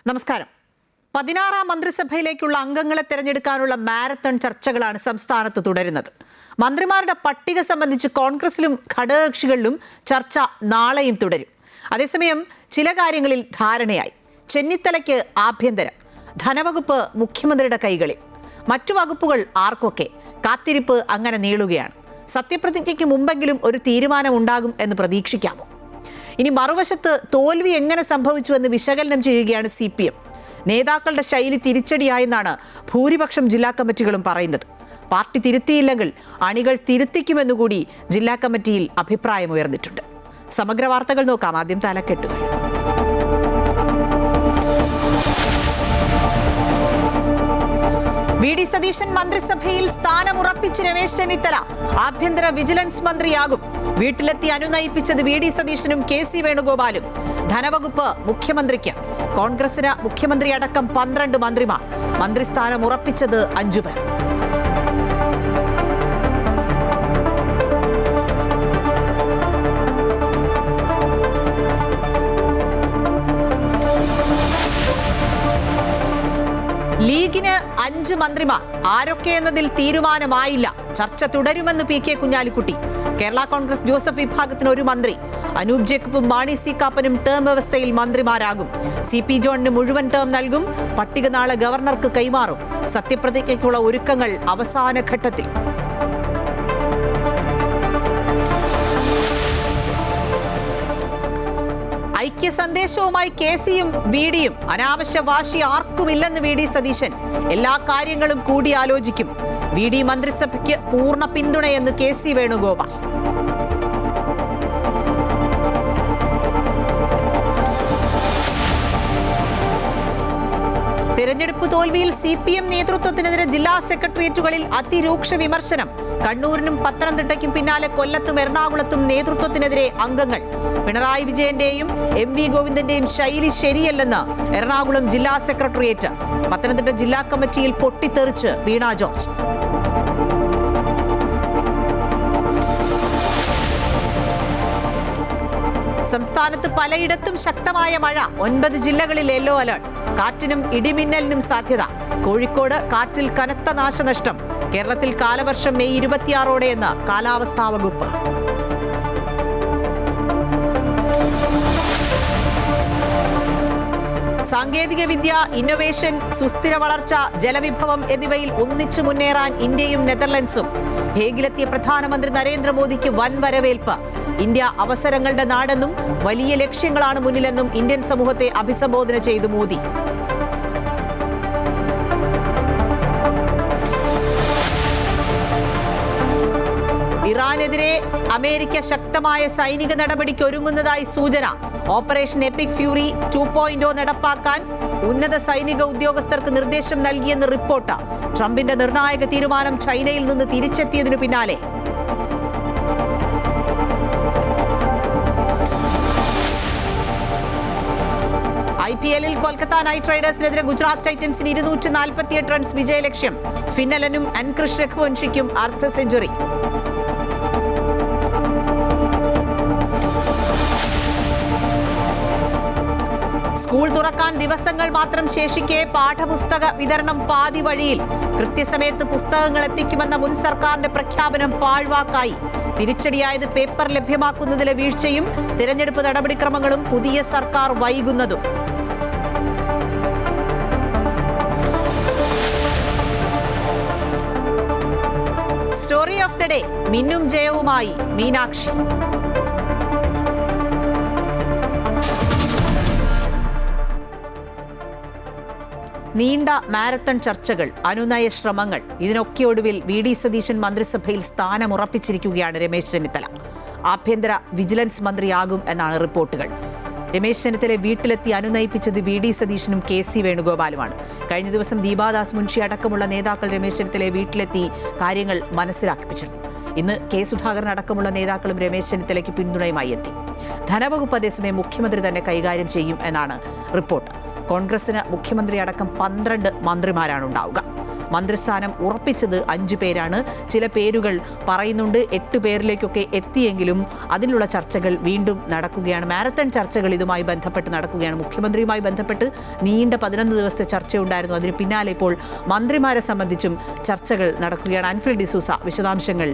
നമസ്കാരം. 16-ാം മന്ത്രിസഭയിലേക്കുള്ള അംഗങ്ങളെ തെരഞ്ഞെടുക്കാനുള്ള മാരത്തൺ ചർച്ചകളാണ് സംസ്ഥാനത്ത് തുടരുന്നത്. മന്ത്രിമാരുടെ പട്ടിക സംബന്ധിച്ച് കോൺഗ്രസിലും ഘടകകക്ഷികളിലും ചർച്ച നാളെയും തുടരും. അതേസമയം ചില കാര്യങ്ങളിൽ ധാരണയായി. ചെന്നിത്തലയ്ക്ക് ആഭ്യന്തരം, ധനവകുപ്പ് മുഖ്യമന്ത്രിയുടെ കൈകളിൽ, മറ്റു വകുപ്പുകൾ ആർക്കൊക്കെ? കാത്തിരിപ്പ് അങ്ങനെ നീളുകയാണ്. സത്യപ്രതിജ്ഞയ്ക്ക് മുമ്പെങ്കിലും ഒരു തീരുമാനം ഉണ്ടാകും എന്ന് പ്രതീക്ഷിക്കാമോ? ഇനി മറുവശത്ത് തോൽവി എങ്ങനെ സംഭവിച്ചുവെന്ന് വിശകലനം ചെയ്യുകയാണ് CPM. നേതാക്കളുടെ ശൈലി തിരിച്ചടിയായെന്നാണ് ഭൂരിപക്ഷം ജില്ലാ കമ്മിറ്റികളും പറയുന്നത്. പാർട്ടി തിരുത്തിയില്ലെങ്കിൽ അണികൾ തിരുത്തിക്കുമെന്നുകൂടി ജില്ലാ കമ്മിറ്റിയിൽ അഭിപ്രായമുയർന്നിട്ടുണ്ട്. സമഗ്ര വാർത്തകൾ നോക്കാം. ആദ്യം തലക്കെട്ടുകൾ. വി.ഡി. സതീശൻ മന്ത്രിസഭയിൽ സ്ഥാനമുറപ്പിച്ച് രമേശ് ചെന്നിത്തല ആഭ്യന്തര വിജിലൻസ് മന്ത്രിയാകും. വീട്ടിലെത്തി അനുനയിപ്പിച്ചത് വി.ഡി. സതീശനും KC വേണുഗോപാലും. ധനവകുപ്പ് മുഖ്യമന്ത്രിക്ക്. കോൺഗ്രസിന് മുഖ്യമന്ത്രി അടക്കം 12 മന്ത്രിമാർ. മന്ത്രിസ്ഥാനം ഉറപ്പിച്ചത് 5 പേർ. ലീഗിന് 5 മന്ത്രിമാർ. ആരൊക്കെ എന്നതിൽ തീരുമാനമായില്ല. ചർച്ച തുടരുമെന്ന് PK കുഞ്ഞാലിക്കുട്ടി. കേരള കോൺഗ്രസ് ജോസഫ് വിഭാഗത്തിന് 1 മന്ത്രി. അനൂപ് ജേക്കബും മാണി സി കാപ്പനും ടേം വ്യവസ്ഥയിൽ മന്ത്രിമാരാകും. CP ജോണിന് മുഴുവൻ ടേം നൽകും. പട്ടിക നാളെ ഗവർണർക്ക് കൈമാറും. സത്യപ്രതിജ്ഞയ്ക്കുള്ള ഒരുക്കങ്ങൾ അവസാന ഘട്ടത്തിൽ. ഐക്യ സന്ദേശവുമായി KCയും VDയും. അനാവശ്യ വാശി ആർക്കുമില്ലെന്ന് വി.ഡി. സതീശൻ. എല്ലാ കാര്യങ്ങളും കൂടിയാലോചിക്കും. VD മന്ത്രിസഭയ്ക്ക് പൂർണ്ണ പിന്തുണയെന്ന് KC വേണുഗോപാൽ. തെരഞ്ഞെടുപ്പ് തോൽവിയിൽ CPM നേതൃത്വത്തിനെതിരെ ജില്ലാ സെക്രട്ടേറിയറ്റുകളിൽ അതിരൂക്ഷ വിമർശനം. കണ്ണൂരിനും പത്തനംതിട്ടയ്ക്കും പിന്നാലെ കൊല്ലത്തും എറണാകുളത്തും നേതൃത്വത്തിനെതിരെ അംഗങ്ങൾ. പിണറായി വിജയന്റെയും MV ഗോവിന്ദന്റെയും ശൈലി ശരിയല്ലെന്ന് എറണാകുളം ജില്ലാ സെക്രട്ടേറിയറ്റ്. പത്തനംതിട്ട ജില്ലാ കമ്മിറ്റിയിൽ പൊട്ടിത്തെറിച്ച് വീണ ജോർജ്. സംസ്ഥാനത്ത് പലയിടത്തും ശക്തമായ മഴ. 9 ജില്ലകളിൽ യെല്ലോ അലർട്ട്. കാറ്റിനും ഇടിമിന്നലിനും സാധ്യത. കോഴിക്കോട് കാറ്റിൽ കനത്ത നാശനഷ്ടം. കേരളത്തിൽ കാലവർഷം മെയ് 26ഓടെയെന്ന് കാലാവസ്ഥാ വകുപ്പ്. സാങ്കേതിക വിദ്യ, ഇന്നൊവേഷൻ, സുസ്ഥിര വളർച്ച, ജലവിഭവം എന്നിവയിൽ ഒന്നിച്ചു മുന്നേറാൻ ഇന്ത്യയും നെതർലൻഡ്സും. ഹേഗിലെത്തിയ പ്രധാനമന്ത്രി നരേന്ദ്രമോദിക്ക് വൻ വരവേൽപ്പ്. ഇന്ത്യ അവസരങ്ങളുടെ നാടെന്നും വലിയ ലക്ഷ്യങ്ങളാണ് മുന്നിലെന്നും ഇന്ത്യൻ സമൂഹത്തെ അഭിസംബോധന ചെയ്തു മോദി. ഇറാനെതിരെ അമേരിക്ക ശക്തമായ സൈനിക നടപടിക്ക് ഒരുങ്ങുന്നതായി സൂചന. ഓപ്പറേഷൻ എപ്പിക് ഫ്യൂറി 2.0 നടപ്പാക്കാൻ ഉന്നത സൈനിക ഉദ്യോഗസ്ഥർക്ക് നിർദ്ദേശം നൽകിയെന്ന് റിപ്പോർട്ട്. ട്രംപിന്റെ നിർണായക തീരുമാനം ചൈനയിൽ നിന്ന് തിരിച്ചെത്തിയതിനു പിന്നാലെ. IPL-ൽ കൊൽക്കത്ത നൈറ്റ് റൈഡേഴ്സിനെതിരെ ഗുജറാത്ത് ടൈറ്റൻസിന് 248 റൺസ് വിജയലക്ഷ്യം. ഫിന്നലനും അൻക്രിഷ് രഘുവൻഷിക്കും അർദ്ധ സെഞ്ചുറി. സ്കൂൾ തുറക്കാൻ ദിവസങ്ങൾ മാത്രം ശേഷിക്കെ പാഠപുസ്തക വിതരണം പാതി വഴിയിൽ. കൃത്യസമയത്ത് പുസ്തകങ്ങൾ എത്തിക്കുമെന്ന മുൻ സർക്കാരിന്റെ പ്രഖ്യാപനം പാഴ്വാക്കായി. തിരിച്ചടിയായത് പേപ്പർ ലഭ്യമാക്കുന്നതിലെ വീഴ്ചയും തിരഞ്ഞെടുപ്പ് നടപടിക്രമങ്ങളും പുതിയ സർക്കാർ വൈകുന്നതും. Story of the day. മിന്നും ജയവുമായി മീനാക്ഷി. നീണ്ട മാരത്തൺ ചർച്ചകൾ, അനുനയ ശ്രമങ്ങൾ. ഇതിനൊക്കെ ഒടുവിൽ വി.ഡി. സതീശൻ മന്ത്രിസഭയിൽ സ്ഥാനമുറപ്പിച്ചിരിക്കുകയാണ് രമേശ് ചെന്നിത്തല. ആഭ്യന്തര വിജിലൻസ് മന്ത്രിയാകും എന്നാണ് റിപ്പോർട്ടുകൾ. രമേശ് ചെന്നിത്തല വീട്ടിലെത്തി അനുനയിപ്പിച്ചത് വി.ഡി. സതീശനും KC വേണുഗോപാലുമാണ്. കഴിഞ്ഞ ദിവസം ദീപാദാസ് മുൻഷി അടക്കമുള്ള നേതാക്കൾ രമേശ് ചെന്നിത്തലയെ വീട്ടിലെത്തി കാര്യങ്ങൾ മനസ്സിലാക്കിപ്പിച്ചിരുന്നു. ഇന്ന് K. സുധാകരൻ അടക്കമുള്ള നേതാക്കളും രമേശ് ചെന്നിത്തലയ്ക്ക് പിന്തുണയുമായി എത്തി. ധനവകുപ്പ് അതേസമയം മുഖ്യമന്ത്രി തന്നെ കൈകാര്യം ചെയ്യും എന്നാണ് റിപ്പോർട്ട്. കോൺഗ്രസിന് മുഖ്യമന്ത്രി അടക്കം 12 മന്ത്രിമാരാണ് ഉണ്ടാവുക. മന്ത്രിസ്ഥാനം ഉറപ്പിച്ചത് 5 പേരാണ്. ചില പേരുകൾ പറയുന്നുണ്ട് 8 പേരിലേക്കൊക്കെ എത്തിയെങ്കിലും അതിനുള്ള ചർച്ചകൾ വീണ്ടും നടക്കുകയാണ്. മാരത്തൺ ചർച്ചകൾ ഇതുമായി ബന്ധപ്പെട്ട് നടക്കുകയാണ്. മുഖ്യമന്ത്രിയുമായി ബന്ധപ്പെട്ട് നീണ്ട 11 ദിവസത്തെ ചർച്ചയുണ്ടായിരുന്നു. അതിന് പിന്നാലെ ഇപ്പോൾ മന്ത്രിമാരെ സംബന്ധിച്ചും ചർച്ചകൾ നടക്കുകയാണ്. അൻഫിൽ ഡിസൂസ വിശദാംശങ്ങൾ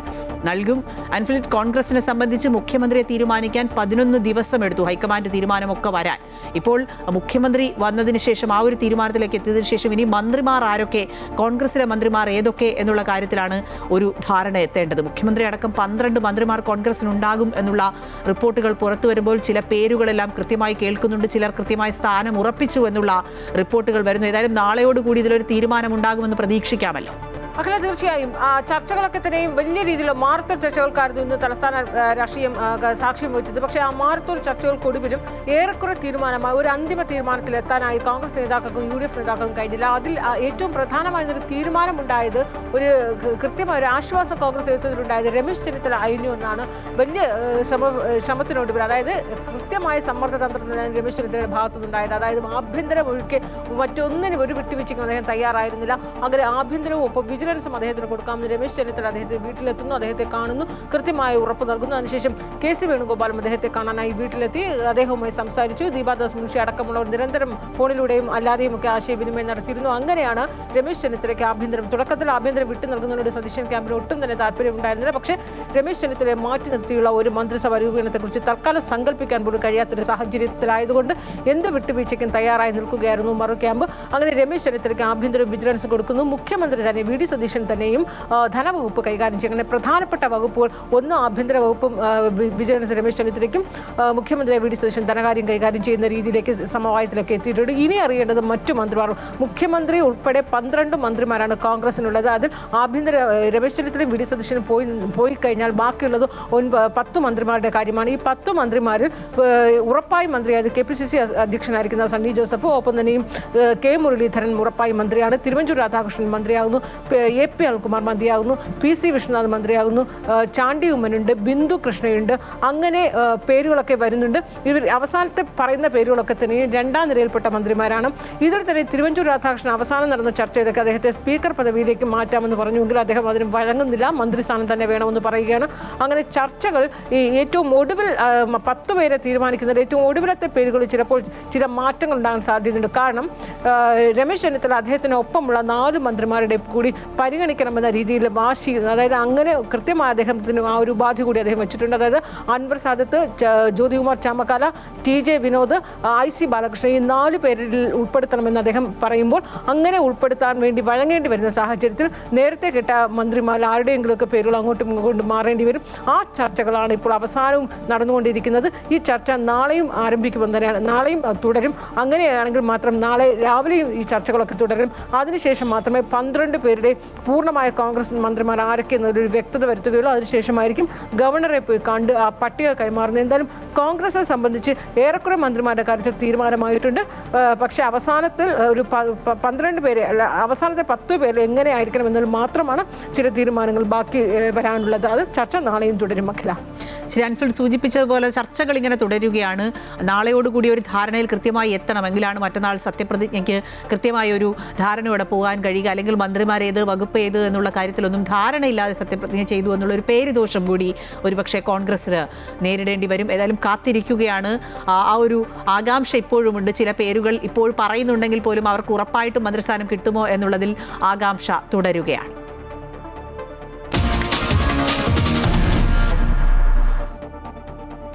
നൽകും. അൻഫിൽ, കോൺഗ്രസിനെ സംബന്ധിച്ച് മുഖ്യമന്ത്രിയെ തീരുമാനിക്കാൻ 11 ദിവസം എടുത്തു ഹൈക്കമാൻഡ് തീരുമാനമൊക്കെ വരാൻ. ഇപ്പോൾ മുഖ്യമന്ത്രി വന്നതിന് ശേഷം ആ ഒരു തീരുമാനത്തിലേക്ക് എത്തിയതിനു ശേഷം ഇനി മന്ത്രിമാർ ആരൊക്കെ, കോൺഗ്രസിലെ മന്ത്രിമാർ ഏതൊക്കെ എന്നുള്ള കാര്യത്തിലാണ് ഒരു ധാരണ എത്തേണ്ടത്. മുഖ്യമന്ത്രി അടക്കം 12 മന്ത്രിമാർ കോൺഗ്രസിനുണ്ടാകും എന്നുള്ള റിപ്പോർട്ടുകൾ പുറത്തു വരുമ്പോൾ ചില പേരുകളെല്ലാം കൃത്യമായി കേൾക്കുന്നുണ്ട്. ചിലർ കൃത്യമായി സ്ഥാനം ഉറപ്പിച്ചു എന്നുള്ള റിപ്പോർട്ടുകൾ വരുന്നു. ഏതായാലും നാളെയോടുകൂടി ഇതിലൊരു തീരുമാനമുണ്ടാകുമെന്ന് പ്രതീക്ഷിക്കാമല്ലോ. അഖില, തീർച്ചയായും ചർച്ചകളൊക്കെ തന്നെയും വലിയ രീതിയിലുള്ള മാരത്തോൺ ചർച്ചകൾക്കായിരുന്നു ഇന്ന് തലസ്ഥാന രാഷ്ട്രീയം സാക്ഷ്യം വഹിച്ചത്. പക്ഷേ ആ മാരത്തോൺ ചർച്ചകൾക്കൊടുവിലും ഏറെക്കുറെ തീരുമാനമായി ഒരു അന്തിമ തീരുമാനത്തിലെത്താനായി കോൺഗ്രസ് നേതാക്കൾക്കും UDF നേതാക്കൾക്കും കഴിഞ്ഞില്ല. അതിൽ ഏറ്റവും പ്രധാനമായ ഒരു തീരുമാനമുണ്ടായത്, ഒരു കൃത്യമായ ഒരു ആശ്വാസം കോൺഗ്രസ് നേതൃത്വത്തിലുണ്ടായത് രമേശ് ചെന്നിത്തല അയഞ്ഞു എന്നാണ്. വലിയ ശ്രമത്തിനൊടുവിൽ, അതായത് കൃത്യമായ സമ്മർദ്ദ തന്ത്രം രമേശ് ചെന്നിത്തലയുടെ ഭാഗത്തുനിന്നുണ്ടായത്. അതായത് ആഭ്യന്തരം ഒഴികെ മറ്റൊന്നിനും ഒരു വിട്ടുവീഴ്ചയ്ക്കും അദ്ദേഹം തയ്യാറായിരുന്നില്ല. അങ്ങനെ ആഭ്യന്തരവും ഒപ്പം വിജിലൻസും അദ്ദേഹത്തിന് കൊടുക്കാമെന്ന് രമേശ് ചെന്നിത്തല അദ്ദേഹത്തെ വീട്ടിലെത്തുന്നു, അദ്ദേഹത്തെ കാണുന്നു, കൃത്യമായ ഉറപ്പ് നൽകുന്നു. അതിനുശേഷം KC വേണുഗോപാലും അദ്ദേഹത്തെ കാണാനായി വീട്ടിലെത്തി അദ്ദേഹവുമായി സംസാരിച്ചു. ദീപാദാസ് മുൻഷി അടക്കമുള്ളവർ നിരന്തരം ഫോണിലൂടെയും അല്ലാതെയും ഒക്കെ ആശയവിനിമയം നടത്തിയിരുന്നു. അങ്ങനെയാണ് രമേശ് ചെന്നിത്തലയ്ക്ക് ആഭ്യന്തരം, തുടക്കത്തിൽ ആഭ്യന്തരം വിട്ടു നൽകുന്നതിനോട് സതീശൻ ക്യാമ്പിന് ഒട്ടും തന്നെ താല്പര്യമുണ്ടായിരുന്നില്ല. പക്ഷേ രമേശ് ചെന്നിത്തലയെ മാറ്റി നിർത്തിയുള്ള ഒരു മന്ത്രിസഭ രൂപീകരണത്തെക്കുറിച്ച് തൽക്കാലം സങ്കല്പിക്കാൻ പോലും കഴിയാത്തൊരു സാഹചര്യത്തിലായതുകൊണ്ട് എന്ത് വിട്ടുവീഴ്ചയ്ക്കും തയ്യാറായി നിൽക്കുകയായിരുന്നു മറു ക്യാമ്പ്. അങ്ങനെ രമേശ് ചെന്നിത്തലയ്ക്ക് ആഭ്യന്തരം വിജിലൻസ് കൊടുക്കുന്നു. മുഖ്യമന്ത്രി തന്നെ VD സതീശൻ തന്നെയും ധനവകുപ്പ് കൈകാര്യം ചെയ്യും. അങ്ങനെ പ്രധാനപ്പെട്ട വകുപ്പുകൾ, ഒന്ന് ആഭ്യന്തര വകുപ്പും വിജിലൻസ് രമേശ് ചെന്നിത്തലയ്ക്കും, മുഖ്യമന്ത്രി VD സതീശൻ ധനകാര്യം കൈകാര്യം ചെയ്യുന്ന രീതിയിലേക്ക് സമവായത്തിലൊക്കെ എത്തിയിട്ടുണ്ട്. ഇനി അറിയേണ്ടത് മറ്റു മന്ത്രിമാർ, മുഖ്യമന്ത്രി ഉൾപ്പെടെ 12 മന്ത്രിമാരാണ് കോൺഗ്രസിനുള്ളത്. അതിൽ ആഭ്യന്തര രമേശ് ചെന്നിത്തലയും VD സതീശനും പോയി കഴിഞ്ഞാൽ ബാക്കിയുള്ളത് 10 മന്ത്രിമാരുടെ കാര്യമാണ്. ഈ 10 മന്ത്രിമാരിൽ ഉറപ്പായി മന്ത്രിയായത് KPCC അധ്യക്ഷനായിരിക്കുന്ന സണ്ണി ജോസഫ്, ഒപ്പം തന്നെയും K മുരളീധരൻ ഉറപ്പായി മന്ത്രിയാണ്. Thiruvanchoor Radhakrishnan മന്ത്രിയാകുന്നു, AP Anilkumar മന്ത്രിയാകുന്നു, PC Vishwanath മന്ത്രിയാകുന്നു, Chandy ഉമ്മനുണ്ട്, Bindu കൃഷ്ണയുണ്ട്. അങ്ങനെ പേരുകളൊക്കെ വരുന്നുണ്ട്. ഇവർ അവസാനത്തെ പറയുന്ന പേരുകളൊക്കെ തന്നെ 2ാം നിരയിൽപ്പെട്ട മന്ത്രിമാരാണ്. ഇതിൽ തന്നെ തിരുവഞ്ചൂർ രാധാകൃഷ്ണൻ അവസാനം നടന്ന ചർച്ചയിലൊക്കെ അദ്ദേഹത്തെ സ്പീക്കർ പദവിയിലേക്ക് മാറ്റാമെന്ന് പറഞ്ഞുവെങ്കിൽ അദ്ദേഹം അതിന് വഴങ്ങുന്നില്ല, മന്ത്രിസ്ഥാനം തന്നെ വേണമെന്ന് പറയുകയാണ്. അങ്ങനെ ചർച്ചകൾ ഏറ്റവും ഒടുവിൽ 10 പേരെ തീരുമാനിക്കുന്നത്, ഏറ്റവും ഒടുവിലത്തെ പേരുകളിൽ ചിലപ്പോൾ ചില മാറ്റങ്ങൾ ഉണ്ടാകാൻ സാധ്യതയുണ്ട്. കാരണം രമേശ് ചെന്നിത്തല അദ്ദേഹത്തിന് ഒപ്പമുള്ള 4 മന്ത്രിമാരുടെ കൂടി പരിഗണിക്കണമെന്ന രീതിയിൽ വാശി, അതായത് അങ്ങനെ കൃത്യമായ അദ്ദേഹത്തിന് ആ ഒരു ഉപാധി കൂടി അദ്ദേഹം വെച്ചിട്ടുണ്ട്. അതായത് അൻവർ സാദത്ത്, ജ്യോതികുമാർ ചാമക്കാല, TJ വിനോദ്, IC ബാലകൃഷ്ണൻ, ഈ 4 പേരിൽ ഉൾപ്പെടുത്തണമെന്ന് അദ്ദേഹം പറയുമ്പോൾ അങ്ങനെ ഉൾപ്പെടുത്താൻ വേണ്ടി വഴങ്ങേണ്ടി വരുന്ന സാഹചര്യത്തിൽ നേരത്തെ കേട്ട മന്ത്രിമാർ ആരുടെയെങ്കിലുമൊക്കെ പേരുകൾ അങ്ങോട്ടും ഇങ്ങോട്ടും മാറേണ്ടി വരും. ആ ചർച്ചകളാണ് ഇപ്പോൾ അവസാനവും നടന്നുകൊണ്ടിരിക്കുന്നത്. ഈ ചർച്ച നാളെയും ആരംഭിക്കുമെന്ന് തന്നെയാണ്, നാളെയും തുടരും. അങ്ങനെയാണെങ്കിൽ മാത്രം നാളെ രാവിലെയും ഈ ചർച്ചകളൊക്കെ തുടരും. അതിനുശേഷം മാത്രമേ 12 പേരുടെ പൂർണ്ണമായ കോൺഗ്രസ് മന്ത്രിമാർ ആരൊക്കെ എന്നൊരു വ്യക്തത വരുത്തുകയുള്ളൂ. അതിനുശേഷമായിരിക്കും ഗവർണറെ പോയി കണ്ട് ആ പട്ടിക കൈമാറുന്നത്. എന്തായാലും കോൺഗ്രസിനെ സംബന്ധിച്ച് ഏറെക്കുറെ മന്ത്രിമാരുടെ കാര്യത്തിൽ തീരുമാനമായിട്ടുണ്ട്. പക്ഷേ അവസാനത്തിൽ ഒരു 12 പേരെ അല്ല, അവസാനത്തെ 10 പേര് എങ്ങനെ ആയിരിക്കണം എന്നതിൽ മാത്രമാണ് ചില തീരുമാനങ്ങൾ ബാക്കി വരാനുള്ളത്. അത് ചർച്ച നാളെയും തുടരും. അഖില, ശ്രീ അൻഫിൽ സൂചിപ്പിച്ചതുപോലെ ചർച്ചകൾ ഇങ്ങനെ തുടരുകയാണ്. നാളെയോടുകൂടി ഒരു ധാരണയിൽ കൃത്യമായി എത്തണമെങ്കിലാണ് മറ്റന്നാൾ സത്യപ്രതിജ്ഞയ്ക്ക് കൃത്യമായ ഒരു ധാരണയോടെ പോകാൻ കഴിയുക. അല്ലെങ്കിൽ മന്ത്രിമാരേത്, വകുപ്പ് ഏത് എന്നുള്ള കാര്യത്തിലൊന്നും ധാരണയില്ലാതെ സത്യപ്രതിജ്ഞ ചെയ്തു എന്നുള്ളൊരു പേരുദോഷം കൂടി ഒരുപക്ഷെ കോൺഗ്രസിന് നേരിടേണ്ടി വരും. ഏതായാലും കാത്തിരിക്കുകയാണ്. ആ ഒരു ആകാംക്ഷ ഇപ്പോഴുമുണ്ട്. ചില പേരുകൾ ഇപ്പോൾ പറയുന്നുണ്ടെങ്കിൽ പോലും അവർക്ക് ഉറപ്പായിട്ടും മന്ത്രിസ്ഥാനം കിട്ടുമോ എന്നുള്ളതിൽ ആകാംക്ഷ തുടരുകയാണ്.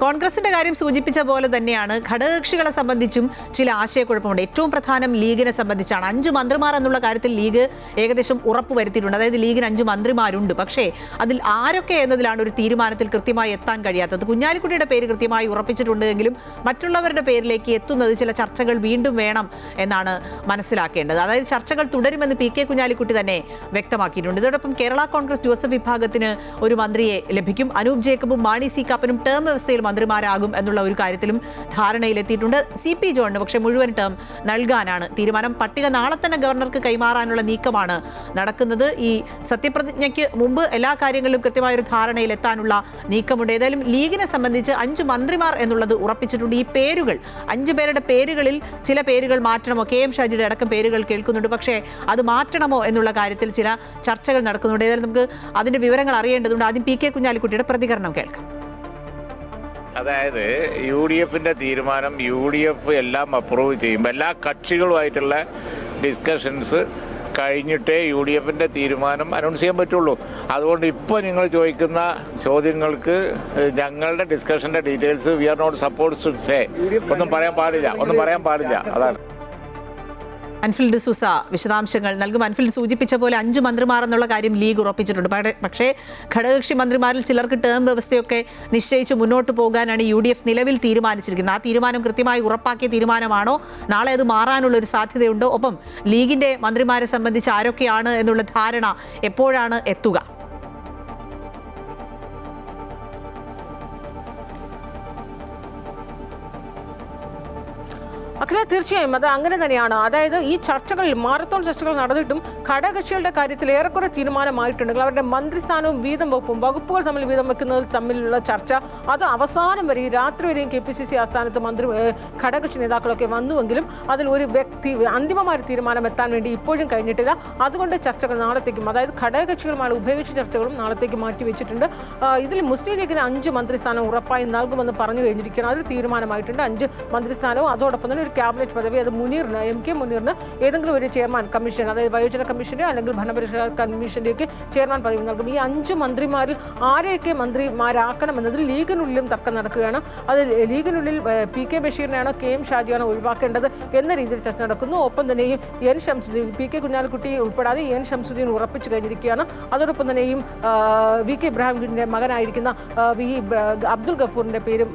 കോൺഗ്രസിന്റെ കാര്യം സൂചിപ്പിച്ച പോലെ തന്നെയാണ് ഘടകകക്ഷികളെ സംബന്ധിച്ചും ചില ആശയക്കുഴപ്പമുണ്ട്. ഏറ്റവും പ്രധാനം ലീഗിനെ സംബന്ധിച്ചാണ്. 5 മന്ത്രിമാർ എന്നുള്ള കാര്യത്തിൽ ലീഗ് ഏകദേശം ഉറപ്പ് വരുത്തിയിട്ടുണ്ട്. അതായത് ലീഗിന് 5 മന്ത്രിമാരുണ്ട്. പക്ഷേ അതിൽ ആരൊക്കെ എന്നതിലാണ് ഒരു തീരുമാനത്തിൽ കൃത്യമായി എത്താൻ കഴിയാത്തത്. കുഞ്ഞാലിക്കുട്ടിയുടെ പേര് കൃത്യമായി ഉറപ്പിച്ചിട്ടുണ്ടെങ്കിലും മറ്റുള്ളവരുടെ പേരിലേക്ക് എത്തുന്നത് ചില ചർച്ചകൾ വീണ്ടും വേണം എന്നാണ് മനസ്സിലാക്കേണ്ടത്. അതായത് ചർച്ചകൾ തുടരുമെന്ന് PK കുഞ്ഞാലിക്കുട്ടി തന്നെ വ്യക്തമാക്കിയിട്ടുണ്ട്. ഇതോടൊപ്പം കേരള കോൺഗ്രസ് ജോസഫ് വിഭാഗത്തിന് ഒരു മന്ത്രിയെ ലഭിക്കും. അനൂപ് ജേക്കബും മാണി സി കാപ്പനും ടേം വ്യവസ്ഥയിൽ മന്ത്രിമാരാകും എന്നുള്ള ഒരു കാര്യത്തിലും ധാരണയിലെത്തിയിട്ടുണ്ട്. CP ജോണിന് പക്ഷേ മുഴുവൻ ടേം നൽകാനാണ് തീരുമാനം. പട്ടിക നാളെ തന്നെ ഗവർണർക്ക് കൈമാറാനുള്ള നീക്കമാണ് നടക്കുന്നത്. ഈ സത്യപ്രതിജ്ഞയ്ക്ക് മുമ്പ് എല്ലാ കാര്യങ്ങളിലും കൃത്യമായൊരു ധാരണയിലെത്താനുള്ള നീക്കമുണ്ട്. ഏതായാലും ലീഗിനെ സംബന്ധിച്ച് 5 മന്ത്രിമാർ എന്നുള്ളത് ഉറപ്പിച്ചിട്ടുണ്ട്. ഈ പേരുകൾ 5 പേരുടെ പേരുകളിൽ ചില പേരുകൾ മാറ്റണമോ, KM ഷാജിയുടെ അടക്കം പേരുകൾ കേൾക്കുന്നുണ്ട്. പക്ഷേ അത് മാറ്റണമോ എന്നുള്ള കാര്യത്തിൽ ചില ചർച്ചകൾ നടക്കുന്നുണ്ട്. ഏതായാലും നമുക്ക് അതിന്റെ വിവരങ്ങൾ അറിയേണ്ടതുണ്ട്. ആദ്യം PK കുഞ്ഞാലിക്കുട്ടിയുടെ പ്രതികരണം കേൾക്കാം. അതായത് UDFന്റെ തീരുമാനം UDF എല്ലാം അപ്രൂവ് ചെയ്യുമ്പോൾ എല്ലാ കക്ഷികളുമായിട്ടുള്ള ഡിസ്കഷൻസ് കഴിഞ്ഞിട്ടേ UDFന്റെ തീരുമാനം അനൗൺസ് ചെയ്യാൻ പറ്റുള്ളൂ. അതുകൊണ്ട് ഇപ്പോൾ നിങ്ങൾ ചോദിക്കുന്ന ചോദ്യങ്ങൾക്ക് ഞങ്ങളുടെ ഡിസ്കഷന്റെ details we are not supposed to say. ഒന്നും പറയാൻ പാടില്ല. അതാണ്. അൻഫിൽ ഡിസൂസ വിശദാംശങ്ങൾ നൽകും. അൻഫിൽ സൂചിപ്പിച്ച പോലെ 5 മന്ത്രിമാർ എന്നുള്ള കാര്യം ലീഗ് ഉറപ്പിച്ചിട്ടുണ്ട്. പക്ഷേ ഘടകകക്ഷി മന്ത്രിമാരിൽ ചിലർക്ക് ടേം വ്യവസ്ഥയൊക്കെ നിശ്ചയിച്ച് മുന്നോട്ട് പോകാനാണ് UDF നിലവിൽ തീരുമാനിച്ചിരിക്കുന്നത്. ആ തീരുമാനം കൃത്യമായി ഉറപ്പാക്കിയ തീരുമാനമാണോ? നാളെ അത് മാറാനുള്ള ഒരു സാധ്യതയുണ്ടോ? ഒപ്പം ലീഗിന്റെ മന്ത്രിമാരെ സംബന്ധിച്ച് ആരൊക്കെയാണ് എന്നുള്ള ധാരണ എപ്പോഴാണ് എത്തുക? അഖില, തീർച്ചയായും അത് അങ്ങനെ തന്നെയാണ്. അതായത് ഈ ചർച്ചകളിൽ മാരത്തോൺ ചർച്ചകൾ നടന്നിട്ടും ഘടകകക്ഷികളുടെ കാര്യത്തിൽ ഏറെക്കുറെ തീരുമാനമായിട്ടുണ്ടെങ്കിൽ അവരുടെ മന്ത്രിസ്ഥാനവും വീതം വകുപ്പും വകുപ്പുകൾ തമ്മിൽ വീതം വെക്കുന്നതിൽ തമ്മിലുള്ള ചർച്ച അത് അവസാനം വരെ ഈ രാത്രി വരെയും KPCC ആസ്ഥാനത്ത് ഘടകകക്ഷി നേതാക്കളൊക്കെ വന്നുവെങ്കിലും അതിൽ ഒരു അന്തിമമായ തീരുമാനം എത്താൻ വേണ്ടി ഇപ്പോഴും കഴിഞ്ഞിട്ടില്ല. അതുകൊണ്ട് ചർച്ചകൾ നാളത്തേക്കും, അതായത് ഘടകകക്ഷികളുമായ ഉഭയകക്ഷി ചർച്ചകളും നാളത്തേക്ക് മാറ്റിവെച്ചിട്ടുണ്ട്. ഇതിൽ മുസ്ലിം ലീഗിന് 5 മന്ത്രിസ്ഥാനം ഉറപ്പായി നൽകുമെന്ന് പറഞ്ഞു കഴിഞ്ഞിരിക്കുകയാണ്. അതിൽ തീരുമാനമായിട്ടുണ്ട്. 5 മന്ത്രിസ്ഥാനവും അതോടൊപ്പം തന്നെ ക്യാബിനറ്റ് പദവി, അത് മുനീറിന്, MK മുനീറിന് ഏതെങ്കിലും ഒരു ചെയർമാൻ കമ്മീഷൻ, അതായത് വയോജന കമ്മീഷന്റെ അല്ലെങ്കിൽ ഭരണപരിഷ്കാര കമ്മീഷന്റെയൊക്കെ ചെയർമാൻ പദവി നൽകും. ഈ 5 മന്ത്രിമാരിൽ ആരെയൊക്കെ മന്ത്രിമാരാക്കണം എന്നതിൽ ലീഗിനുള്ളിലും തർക്കം നടക്കുകയാണ്. അത് ലീഗിനുള്ളിൽ PK ബഷീറിനെയാണോ KM ഷാജിയാണോ ഒഴിവാക്കേണ്ടത് എന്ന രീതിയിൽ ചർച്ച നടക്കുന്നു. ഒപ്പം തന്നെയും N Shamsuddin, PK Kunhalikutty ഉൾപ്പെടാതെ N Shamsuddin ഉറപ്പിച്ചു കഴിഞ്ഞിരിക്കുകയാണ്. അതോടൊപ്പം തന്നെയും VK ഇബ്രാഹിമിന്റെ മകനായിരിക്കുന്ന അബ്ദുൽ ഗഫൂറിന്റെ പേരും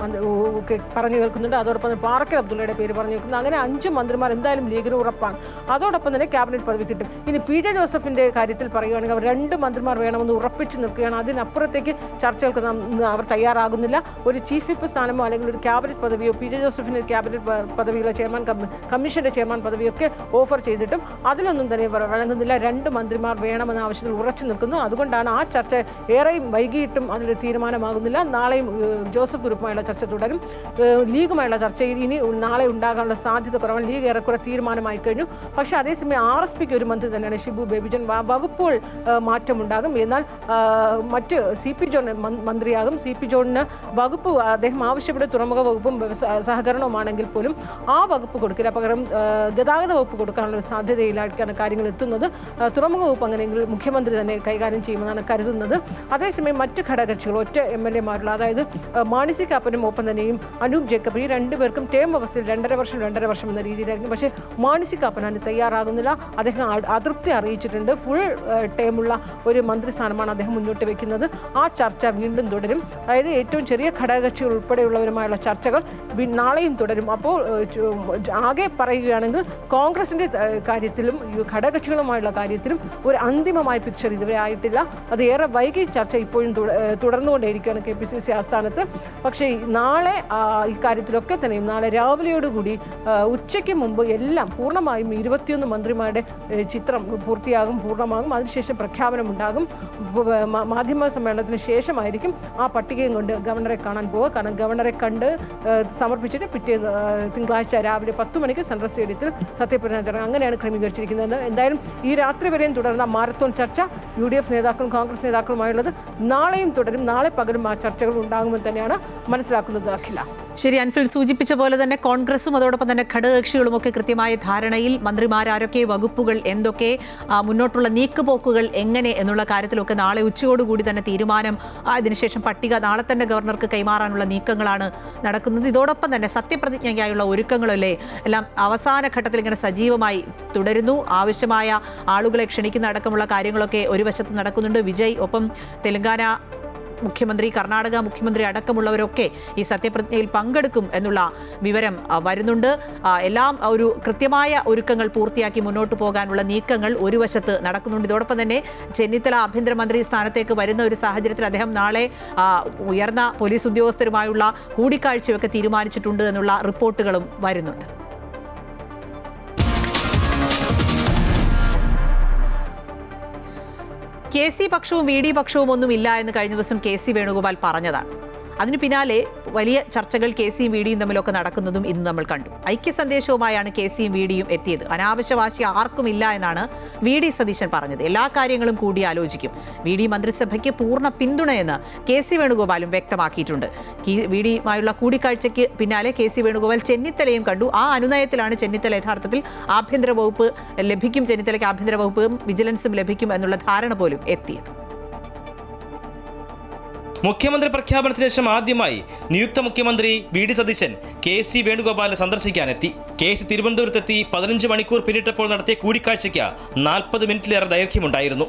പറഞ്ഞു കേൾക്കുന്നുണ്ട്. അതോടൊപ്പം തന്നെ പാറക്കൽ അബ്ദുള്ളയുടെ പേര് പറഞ്ഞു. അങ്ങനെ 5 മന്ത്രിമാർ എന്തായാലും ലീഗിന് ഉറപ്പാണ്. അതോടൊപ്പം തന്നെ ക്യാബിനറ്റ് പദവി കിട്ടും. ഇനി PJ ജോസഫിന്റെ കാര്യത്തിൽ പറയുകയാണെങ്കിൽ അവർ 2 മന്ത്രിമാർ വേണമെന്ന് ഉറപ്പിച്ചു നിൽക്കുകയാണ്. അതിനപ്പുറത്തേക്ക് ചർച്ചകൾക്ക് അവർ തയ്യാറാകുന്നില്ല. ഒരു ചീഫ് വിപ്പ് സ്ഥാനമോ അല്ലെങ്കിൽ ഒരു ക്യാബിനറ്റ് പദവിയോ, PJ ജോസഫിന് ക്യാബിനറ്റ് പദവിയിലെ ചെയർമാൻ കമ്മീഷന്റെ ചെയർമാൻ പദവിയൊക്കെ ഓഫർ ചെയ്തിട്ടും അതിലൊന്നും തന്നെ വഴങ്ങുന്നില്ല. 2 മന്ത്രിമാർ വേണമെന്ന ആവശ്യത്തിൽ ഉറച്ചു നിൽക്കുന്നു. അതുകൊണ്ടാണ് ആ ചർച്ച ഏറെയും വൈകിയിട്ടും അതിൽ തീരുമാനമാകുന്നില്ല. നാളെയും ജോസഫ് ഗ്രൂപ്പുമായുള്ള ചർച്ച തുടരും. ലീഗുമായുള്ള ചർച്ചയിൽ ഇനി നാളെ ഉണ്ടാകാനുള്ള സാധ്യത കുറവാണ്. ലീഗ് ഏറെക്കുറെ തീരുമാനമായി കഴിഞ്ഞു. പക്ഷേ അതേസമയം RSPക്ക് ഒരു മന്ത്രി തന്നെയാണ് ഷിബു ബേബി ജോൺ. വകുപ്പുകൾ മാറ്റമുണ്ടാകും. എന്നാൽ മറ്റ് CP ജോൺ മന്ത്രിയാകും. CP ജോണിന് വകുപ്പ് അദ്ദേഹം ആവശ്യപ്പെട്ട തുറമുഖ വകുപ്പും സഹകരണവുമാണെങ്കിൽ പോലും ആ വകുപ്പ് കൊടുക്കില്ല. പകരം ഗതാഗത വകുപ്പ് കൊടുക്കാനുള്ള ഒരു സാധ്യതയിലായിരിക്കാണ് കാര്യങ്ങൾ എത്തുന്നത്. തുറമുഖ വകുപ്പ് അങ്ങനെയെങ്കിൽ മുഖ്യമന്ത്രി തന്നെ കൈകാര്യം ചെയ്യുമെന്നാണ് കരുതുന്നത്. അതേസമയം മറ്റ് ഘടകകക്ഷികൾ ഒറ്റ MLA മാരുള്ള, അതായത് മാണി സി കാപ്പനും ഒപ്പം തന്നെയും അനൂപ് ജേക്കബ്, ഈ 2 പേർക്കും ടേം അവസ്ഥയിൽ 2.5 വർഷം എന്ന രീതിയിലായിരിക്കും. പക്ഷേ മാണി സി കാപ്പൻ അതിന് തയ്യാറാകുന്നില്ല. അദ്ദേഹം അതൃപ്തി അറിയിച്ചിട്ടുണ്ട്. ഫുൾ ടേമുള്ള ഒരു മന്ത്രിസ്ഥാനമാണ് അദ്ദേഹം മുന്നോട്ട് വെക്കുന്നത്. ആ ചർച്ച വീണ്ടും തുടരും. അതായത് ഏറ്റവും ചെറിയ ഘടകകക്ഷികൾ ഉൾപ്പെടെയുള്ളവരുമായുള്ള ചർച്ചകൾ നാളെയും തുടരും. അപ്പോൾ ആകെ പറയുകയാണെങ്കിൽ കോൺഗ്രസിന്റെ കാര്യത്തിലും ഘടകകക്ഷികളുമായുള്ള കാര്യത്തിലും ഒരു അന്തിമമായ പിക്ചർ ഇതുവരെ ആയിട്ടില്ല. അത് ഏറെ വൈകി ചർച്ച ഇപ്പോഴും തുടർന്നുകൊണ്ടേയിരിക്കുകയാണ് KPCC ആസ്ഥാനത്ത്. പക്ഷേ നാളെ ഇക്കാര്യത്തിലൊക്കെ തന്നെയും നാളെ രാവിലെയോടുകൂടി ഉച്ചയ്ക്ക് മുമ്പ് എല്ലാം പൂർണ്ണമായും 21 മന്ത്രിമാരുടെ ചിത്രം പൂർണ്ണമാകും. അതിനുശേഷം പ്രഖ്യാപനമുണ്ടാകും. മാധ്യമ സമ്മേളനത്തിന് ശേഷമായിരിക്കും ആ പട്ടികയും കൊണ്ട് ഗവർണറെ കാണാൻ പോവുക. കാരണം ഗവർണറെ കണ്ട് സമർപ്പിച്ചിട്ട് പിറ്റേന്ന് തിങ്കളാഴ്ച രാവിലെ 10 മണിക്ക് സെൻട്രൽ സ്റ്റേഡിയത്തിൽ സത്യപ്രതിജ്ഞ ചടങ്ങ് അങ്ങനെയാണ് ക്രമീകരിച്ചിരിക്കുന്നത്. എന്തായാലും ഈ രാത്രി വരെയും തുടർന്ന മാരത്തോൺ ചർച്ച UDF നേതാക്കളും കോൺഗ്രസ് നേതാക്കളുമായുള്ളത് നാളെയും തുടരും. നാളെ പകലും ആ ചർച്ചകൾ ഉണ്ടാകുമെന്ന് തന്നെയാണ് മനസ്സിലാക്കുന്നത്. അഖില, ശരി. അൻഫിൽ സൂചിപ്പിച്ച പോലെ തന്നെ കോൺഗ്രസും അതോടൊപ്പം തന്നെ ഘടകകക്ഷികളുമൊക്കെ കൃത്യമായ ധാരണയിൽ മന്ത്രിമാരാരൊക്കെ, വകുപ്പുകൾ എന്തൊക്കെ, മുന്നോട്ടുള്ള നീക്കുപോക്കുകൾ എങ്ങനെ എന്നുള്ള കാര്യത്തിലൊക്കെ നാളെ ഉച്ചയോടുകൂടി തന്നെ തീരുമാനം. അതിനുശേഷം പട്ടിക നാളെ തന്നെ ഗവർണർക്ക് കൈമാറാനുള്ള നീക്കങ്ങളാണ് നടക്കുന്നത്. ഇതോടൊപ്പം തന്നെ സത്യപ്രതിജ്ഞയ്ക്കായുള്ള ഒരുക്കങ്ങളല്ലേ എല്ലാം അവസാന ഘട്ടത്തിൽ ഇങ്ങനെ സജീവമായി തുടരുന്നു. ആവശ്യമായ ആളുകളെ ക്ഷണിക്കുന്ന അടക്കമുള്ള കാര്യങ്ങളൊക്കെ ഒരു വശത്ത് നടക്കുന്നുണ്ട്. വിജയ്, ഒപ്പം തെലങ്കാന മുഖ്യമന്ത്രി, കർണാടക മുഖ്യമന്ത്രി അടക്കമുള്ളവരൊക്കെ ഈ സത്യപ്രതിജ്ഞയിൽ പങ്കെടുക്കും എന്നുള്ള വിവരം വരുന്നുണ്ട്. എല്ലാം ഒരു കൃത്യമായ ഒരുക്കങ്ങൾ പൂർത്തിയാക്കി മുന്നോട്ട് പോകാനുള്ള നീക്കങ്ങൾ ഒരു വശത്ത് നടക്കുന്നുണ്ട്. ഇതോടൊപ്പം തന്നെ ചെന്നിത്തല ആഭ്യന്തരമന്ത്രി സ്ഥാനത്തേക്ക് വരുന്ന ഒരു സാഹചര്യത്തിൽ അദ്ദേഹം നാളെ ഉയർന്ന പോലീസ് ഉദ്യോഗസ്ഥരുമായുള്ള കൂടിക്കാഴ്ചയൊക്കെ തീരുമാനിച്ചിട്ടുണ്ട് എന്നുള്ള റിപ്പോർട്ടുകളും വരുന്നുണ്ട്. KC പക്ഷവും VD പക്ഷവും ഒന്നുമില്ല എന്ന് കഴിഞ്ഞ ദിവസം KC വേണുഗോപാൽ പറഞ്ഞതാണ്. അതിനു പിന്നാലെ വലിയ ചർച്ചകൾ KCയും VDയും തമ്മിലൊക്കെ നടക്കുന്നതും ഇന്ന് നമ്മൾ കണ്ടു. ഐക്യ സന്ദേശവുമായാണ് KCയും VDയും എത്തിയത്. അനാവശ്യ വാശി ആർക്കുമില്ല എന്നാണ് VD സതീശൻ പറഞ്ഞത്. എല്ലാ കാര്യങ്ങളും കൂടി ആലോചിക്കും. VD മന്ത്രിസഭയ്ക്ക് പൂർണ്ണ പിന്തുണയെന്ന് KC വേണുഗോപാലും വ്യക്തമാക്കിയിട്ടുണ്ട്. VDയുമായുള്ള കൂടിക്കാഴ്ചയ്ക്ക് പിന്നാലെ KC വേണുഗോപാൽ ചെന്നിത്തലയും കണ്ടു. ആ അനുനയത്തിലാണ് ചെന്നിത്തല യഥാർത്ഥത്തിൽ ആഭ്യന്തര വകുപ്പ് ലഭിക്കും, ചെന്നിത്തലയ്ക്ക് ആഭ്യന്തര വകുപ്പും വിജിലൻസും ലഭിക്കും എന്നുള്ള ധാരണ പോലും എത്തിയത്. മുഖ്യമന്ത്രി പ്രഖ്യാപനത്തിന് ശേഷം ആദ്യമായി നിയുക്ത മുഖ്യമന്ത്രി VD സതീശൻ KC വേണുഗോപാലിനെ സന്ദർശിക്കാനെത്തി. KC തിരുവനന്തപുരത്തെത്തി 15 മണിക്കൂർ പിന്നിട്ടപ്പോൾ നടത്തിയ കൂടിക്കാഴ്ചയ്ക്ക് 40 മിനിറ്റിലേറെ ദൈർഘ്യമുണ്ടായിരുന്നു.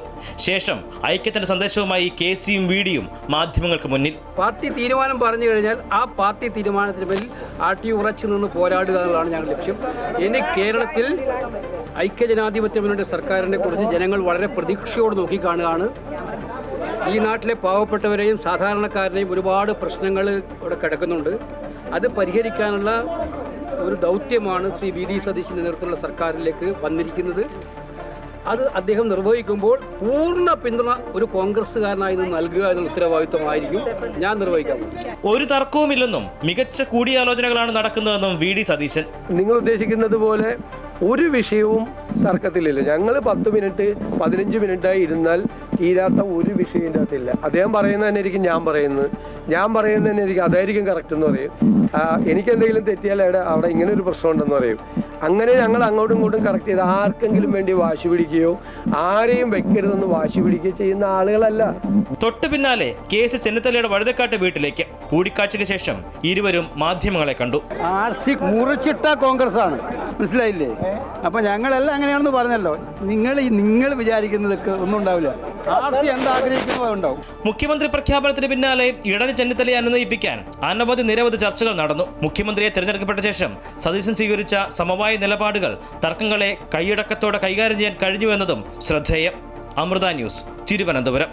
ശേഷം ഐക്യത്തിന്റെ സന്ദേശവുമായി KCയും VDയും മാധ്യമങ്ങൾക്ക് മുന്നിൽ. പാർട്ടി തീരുമാനം പറഞ്ഞു കഴിഞ്ഞാൽ ആ പാർട്ടി തീരുമാനത്തിന് മേൽ ഉറച്ചു നിന്ന് പോരാടുക എന്നുള്ളതാണ് ഞങ്ങളുടെ ലക്ഷ്യം. ഇനി കേരളത്തിൽ ഐക്യജനാധിപത്യ മുന്നണിയുടെ സർക്കാരിനെ കുറിച്ച് ജനങ്ങൾ വളരെ പ്രതീക്ഷയോട് നോക്കിക്കാണുകയാണ്. ഈ നാട്ടിലെ പാവപ്പെട്ടവരെയും സാധാരണക്കാരനെയും ഒരുപാട് പ്രശ്നങ്ങൾ ഇവിടെ കിടക്കുന്നുണ്ട്. അത് പരിഹരിക്കാനുള്ള ഒരു ദൗത്യമാണ് ശ്രീ VD സതീശൻ്റെ നേതൃത്വത്തിലുള്ള സർക്കാരിലേക്ക് വന്നിരിക്കുന്നത്. അത് അദ്ദേഹം നിർവഹിക്കുമ്പോൾ പൂർണ്ണ പിന്തുണ ഒരു കോൺഗ്രസ്സുകാരനായി നിന്ന് നൽകുക എന്നുള്ള ഉത്തരവാദിത്വമായിരിക്കും ഞാൻ നിർവഹിക്കാൻ പോകുന്നത്. ഒരു തർക്കവുമില്ലെന്നും മികച്ച കൂടിയാലോചനകളാണ് നടക്കുന്നതെന്നും VD സതീശൻ. നിങ്ങൾ ഉദ്ദേശിക്കുന്നത് പോലെ ഒരു വിഷയവും തർക്കത്തിലില്ല. ഞങ്ങൾ 10 മിനിറ്റ് 15 മിനിറ്റായി ഇരുന്നാൽ തീരാത്ത ഒരു വിഷയം ഇതിൻ്റെ അകത്തില്ല. അദ്ദേഹം പറയുന്നത് തന്നെ ആയിരിക്കും ഞാൻ പറയുന്നത് തന്നെ ആയിരിക്കും അതായിരിക്കും കറക്റ്റ് എന്ന് പറയും. എനിക്കെന്തെങ്കിലും തെറ്റിയാൽ അവിടെ ഇങ്ങനെ ഒരു പ്രശ്നം ഉണ്ടെന്ന് പറയും. അങ്ങനെ ഞങ്ങൾ അങ്ങോട്ടും ഇങ്ങോട്ടും കറക്റ്റ് ചെയ്ത് ആർക്കെങ്കിലും വേണ്ടി വാശി പിടിക്കുകയോ ആരെയും വെക്കരുതെന്ന് വാശി പിടിക്കുകയോ ചെയ്യുന്ന ആളുകളല്ല. തൊട്ടു പിന്നാലെ KC ചെന്നിത്തലയുടെ വഴുതക്കാട്ട് വീട്ടിലേക്ക് കൂടിക്കാഴ്ചയ്ക്ക് ശേഷം ഇരുവരും മാധ്യമങ്ങളെ കണ്ടു. മുറിച്ചിട്ട കോൺഗ്രസ് ആണ്, മനസ്സിലായില്ലേ? അപ്പൊ ഞങ്ങളെല്ലാം അങ്ങനെയാണെന്ന് പറഞ്ഞല്ലോ. നിങ്ങൾ വിചാരിക്കുന്നതൊക്കെ ഒന്നും ഉണ്ടാവില്ല. ആർത്തി എന്താഗ്രഹിക്കുന്നതോ ഉണ്ടാവും. മുഖ്യമന്ത്രി പ്രഖ്യാപനത്തിന് പിന്നാലെ ഇടത് ചെന്നിത്തലയെ അനുനയിപ്പിക്കാൻ നിരവധി ചർച്ചകൾ നടന്നു. മുഖ്യമന്ത്രിയെ തിരഞ്ഞെടുക്കപ്പെട്ട ശേഷം സതീശൻ സ്വീകരിച്ച സമവായ നിലപാടുകൾ തർക്കങ്ങളെ കൈയടക്കത്തോടെ കൈകാര്യം ചെയ്യാൻ കഴിഞ്ഞു എന്നതും ശ്രദ്ധേയം. അമൃത ന്യൂസ്, തിരുവനന്തപുരം.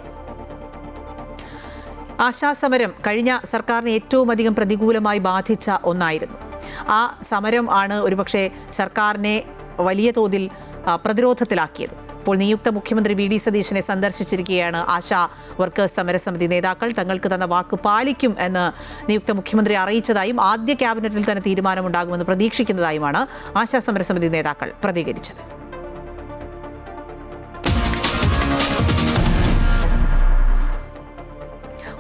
ആശാസമരം കഴിഞ്ഞ സർക്കാരിനെ ഏറ്റവും അധികം പ്രതികൂലമായി ബാധിച്ച ഒന്നായിരുന്നു. ആ സമരം ആണ് ഒരുപക്ഷെ സർക്കാരിനെ വലിയ തോതിൽ പ്രതിരോധത്തിലാക്കിയത്. ഇപ്പോൾ നിയുക്ത മുഖ്യമന്ത്രി VD സതീശനെ സന്ദർശിച്ചിരിക്കുകയാണ് ആശാ വർക്കേഴ്സ് സമരസമിതി നേതാക്കൾ. തങ്ങൾക്ക് തന്ന വാക്ക് പാലിക്കും എന്ന് നിയുക്ത മുഖ്യമന്ത്രി അറിയിച്ചതായും ആദ്യ ക്യാബിനറ്റിൽ തന്നെ തീരുമാനമുണ്ടാകുമെന്ന് പ്രതീക്ഷിക്കുന്നതായുമാണ് ആശാ സമരസമിതി നേതാക്കൾ പ്രതികരിച്ചത്.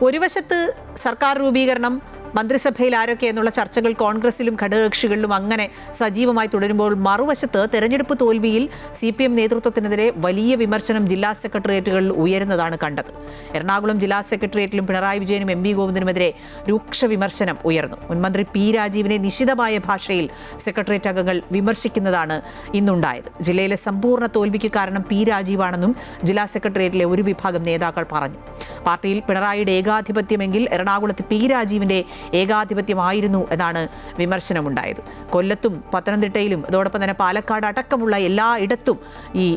ഒരു വശത്ത് സർക്കാർ രൂപീകരണം, മന്ത്രിസഭയിൽ ആരൊക്കെ എന്നുള്ള ചർച്ചകൾ കോൺഗ്രസിലും ഘടകകക്ഷികളിലും അങ്ങനെ സജീവമായി തുടരുമ്പോൾ മറുവശത്ത് തെരഞ്ഞെടുപ്പ് തോൽവിയിൽ CPM നേതൃത്വത്തിനെതിരെ വലിയ വിമർശനം ജില്ലാ സെക്രട്ടേറിയറ്റുകളിൽ ഉയരുന്നതാണ് കണ്ടത്. എറണാകുളം ജില്ലാ സെക്രട്ടേറിയറ്റിലും പിണറായി വിജയനും MV ഗോവിന്ദനുമെതിരെ രൂക്ഷ വിമർശനം ഉയർന്നു. മുൻമന്ത്രി P രാജീവിനെ നിശിതമായ ഭാഷയിൽ സെക്രട്ടേറിയറ്റ് അംഗങ്ങൾ വിമർശിക്കുന്നതാണ് ഇന്നുണ്ടായത്. ജില്ലയിലെ സമ്പൂർണ്ണ തോൽവിക്ക് കാരണം P രാജീവാണെന്നും ജില്ലാ സെക്രട്ടേറിയറ്റിലെ ഒരു വിഭാഗം നേതാക്കൾ പറഞ്ഞു. പാർട്ടിയിൽ പിണറായിയുടെ ഏകാധിപത്യമെങ്കിൽ എറണാകുളത്ത് P രാജീവിന്റെ ഏകാധിപത്യമായിരുന്നു എന്നാണ് വിമർശനമുണ്ടായത്. കൊല്ലത്തും പത്തനംതിട്ടയിലും അതോടൊപ്പം തന്നെ പാലക്കാട് അടക്കമുള്ള എല്ലായിടത്തും